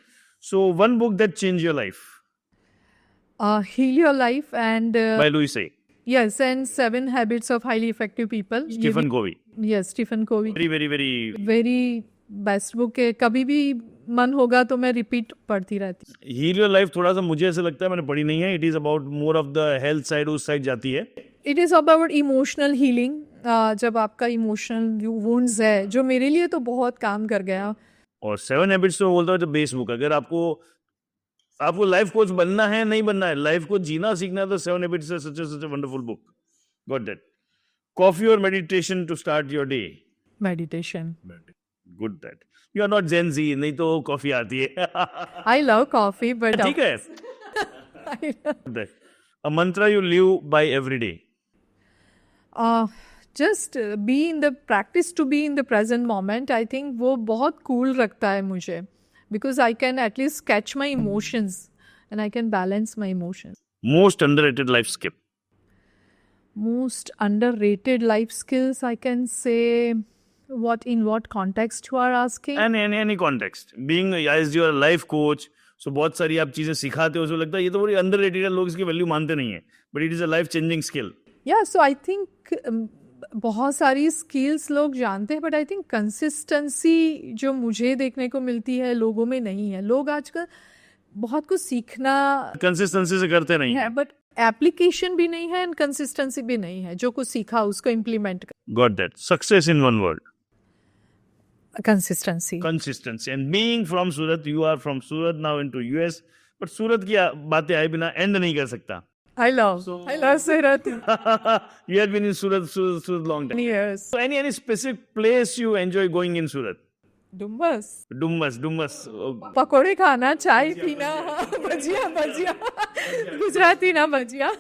So one book that changed your life. Heal Your Life and By Louis Hay. yes, and 7 Habits of Highly Effective People. Stephen Covey. Yes, Stephen Covey. Very Very best book है. कभी भी मन होगा तो मैं repeat पढ़ती रहती हूँ. हील योर लाइफ थोड़ा सा मुझे ऐसा लगता है, मैंने पढ़ी नहीं है. It is about more of the health side, उस साइड जाती है. It is about emotional healing. जब आपका इमोशनल वुंड्स है, जो मेरे लिए तो बहुत काम कर गया. और 7 हैबिट्स तो बोलता है बेस बुक. अगर आपको लाइफ कोच बनना है, नहीं बनना है, लाइफ को जीना सीखना है, तो 7 habits is such a wonderful book. Got that. Coffee और meditation to start your day. Meditation. Good that. You are not Gen Z, नहीं तो कॉफी आती है. आई लव कॉफी बट ठीक है. A mantra you live by every day. Just be in the practice to be in the present moment. I think वो बहुत cool रखता है मुझे, because I can at least catch my emotions and I can balance my emotions. Most underrated life skill. Most underrated life skills, I can say. In what context you are asking? And any context. Being as your life coach, so बहुत सारी आप चीजें सिखाते हो, so लगता है ये तो बड़ी अंडररेटेड है, लोग इसकी वैल्यू मानते नहीं है, but it is a life changing skill. Yeah, so I think बहुत सारी स्किल्स लोग जानते हैं, बट आई थिंक कंसिस्टेंसी जो मुझे देखने को मिलती है लोगों में नहीं है. लोग आजकल बहुत कुछ सीखना कंसिस्टेंसी से करते नहीं है, बट एप्लीकेशन भी नहीं है एंड कंसिस्टेंसी भी नहीं है. जो कुछ सीखा उसको इम्प्लीमेंट कर. Got that. Success in one word. Consistency. And being from Surat, you are from Surat now into US, but Surat की बातें आए बिना एंड नहीं कर सकता. I love Surat. You have been in Surat long time. Yes. So any specific place you enjoy going in Surat? Dumas. Oh, पकोड़े खाना, चाय पीना, भजिया. गुजराती ना भजिया.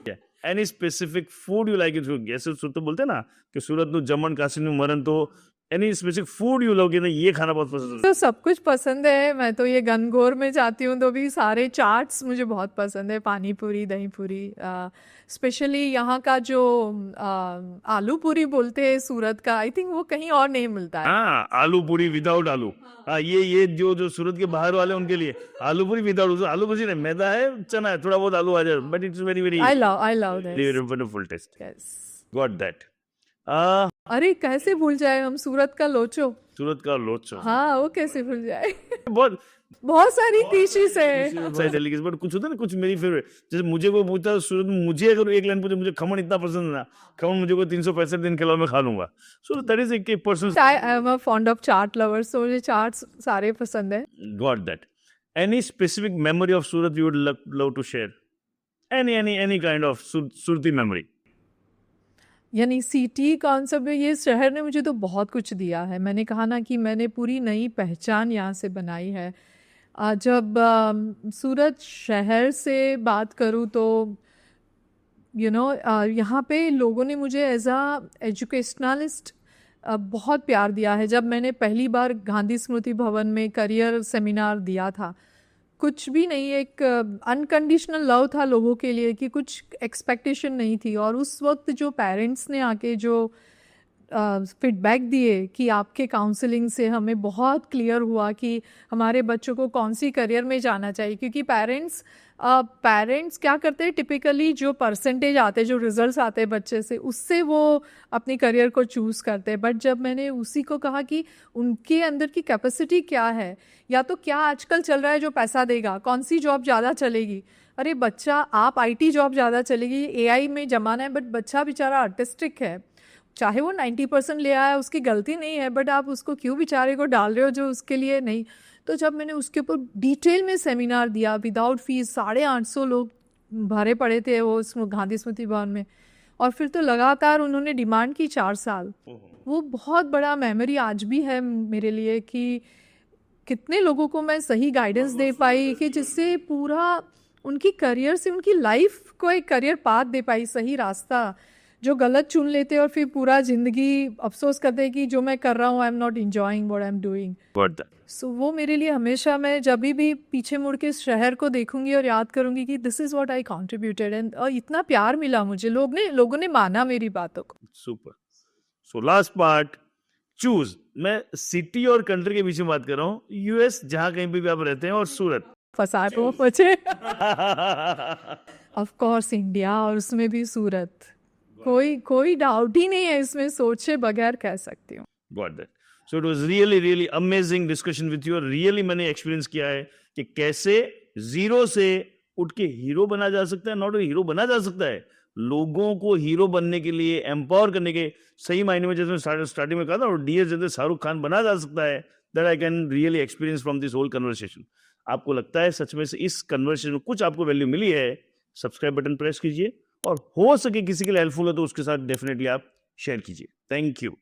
yeah. Any specific food you like in Surat? ऐसे तो बोलते हैं ना कि सूरत नु जमन काशी नु मरन, तो एनी स्पेसिफिक फूड यू लोग ना ये खाना बहुत पसंद है? तो सब कुछ पसंद है. मैं तो ये गनगौर में जाती हूँ तो भी सारे चाट्स मुझे बहुत पसंद है. पानी पूरी, दही पूरी, स्पेशली यहाँ का जो आलू पूरी बोलते हैं सूरत का, आई थिंक वो कहीं और नहीं मिलता है. हाँ, आलू पूरी विदाउट आलू. हाँ, ये जो सूरत के बाहर वाले उनके लिए आलू पूरी विदाउट आलू पूरी नहीं, मैदा है, चना है, थोड़ा बहुत आलू आ जाए, but it's very I love that. Wonderful taste. Yes. Got that. अरे कैसे भूल जाए हम सूरत का लोचो. हाँ, वो कैसे भूल जाए. बहुत सारी डिशेस है. बट कुछ होता है ना, कुछ मेरी फेवरेट. जैसे मुझे वो पूछता सूरत में, मुझे अगर एक लाइन पूछे, मुझे खमन इतना पसंद है ना, खमन मुझे को 365 दिन खिलाओ, मैं खा लूंगा. सो दैट इज एक person. I am a fond of chaat lover, so मुझे चाट्स सारे पसंद है. Got that. Any specific memory of Surat you would love to share? Any kind of Surati memory. यानी सिटी कॉन्सेप्ट में, ये शहर ने मुझे तो बहुत कुछ दिया है. मैंने कहा ना कि मैंने पूरी नई पहचान यहाँ से बनाई है. जब सूरत शहर से बात करूँ तो यहाँ पे लोगों ने मुझे एज आ एजुकेशनलिस्ट बहुत प्यार दिया है. जब मैंने पहली बार गांधी स्मृति भवन में करियर सेमिनार दिया था, कुछ भी नहीं, एक अनकंडीशनल लव था लोगों के लिए, कि कुछ एक्सपेक्टेशन नहीं थी. और उस वक्त जो पेरेंट्स ने आके जो फीडबैक दिए कि आपके काउंसलिंग से हमें बहुत क्लियर हुआ कि हमारे बच्चों को कौन सी करियर में जाना चाहिए, क्योंकि पेरेंट्स क्या करते हैं टिपिकली, जो परसेंटेज आते हैं, जो रिजल्ट्स आते हैं बच्चे से, उससे वो अपनी करियर को चूज़ करते हैं। बट जब मैंने उसी को कहा कि उनके अंदर की कैपेसिटी क्या है, या तो क्या आजकल चल रहा है जो पैसा देगा, कौन सी जॉब ज़्यादा चलेगी। अरे बच्चा, आप आईटी जॉब ज़्यादा चलेगी, एआई में ज़माना है, बट बच्चा बेचारा आर्टिस्टिक है, चाहे वो 90% ले आया, उसकी गलती नहीं है, बट आप उसको क्यों बेचारे को डाल रहे हो जो उसके लिए नहीं। तो जब मैंने उसके ऊपर डिटेल में सेमिनार दिया विदाउट फीस, 850 लोग भरे पड़े थे वो गांधी स्मृति भवन में, और फिर तो लगातार उन्होंने डिमांड की 4 साल। वो बहुत बड़ा मेमोरी आज भी है मेरे लिए कि कितने लोगों को मैं सही गाइडेंस दे पाई कि जिससे पूरा उनकी करियर से उनकी लाइफ को एक करियर पाथ दे पाई, सही रास्ता। जो गलत चुन लेते और फिर पूरा जिंदगी अफसोस करते हैं कि जो मैं कर रहा हूँ I am not enjoying what I am doing. So वो मेरे लिए हमेशा, मैं जब भी पीछे मुड़ के शहर को देखूंगी और याद करूंगी कि this is what I contributed, and इतना प्यार मिला मुझे, लोगों ने माना मेरी बातों को। Super. So last part, choose. मैं सिटी और कंट्री के बीच में बात कर रहा हूँ, यूएस जहां कहीं पे भी आप रहते हैं, और सूरत। फंसा दो मुझे। ऑफ कोर्स इंडिया, और उसमें भी सूरत। कोई डाउट ही नहीं है इसमें, सोचे बगैर कह सकती हूँ। Got that. So it was really really amazing discussion with you. Really मैंने एक्सपीरियंस किया है कि कैसे जीरो से उठ के हीरो बना जा सकता है, नॉट हीरो बना जा सकता है, लोगों को हीरो बनने के लिए एम्पावर करने के सही मायने में, जैसे स्टार्टिंग में कहा था, और डीएस जैसे शाहरुख खान बना जा सकता है। That I can really experience from this whole conversation. आपको लगता है सच में से इस कन्वर्सेशन में कुछ आपको वैल्यू मिली है, सब्सक्राइब बटन प्रेस कीजिए, और हो सके किसी के लिए हेल्पफुल है तो उसके साथ डेफिनेटली आप शेयर कीजिए। Thank you.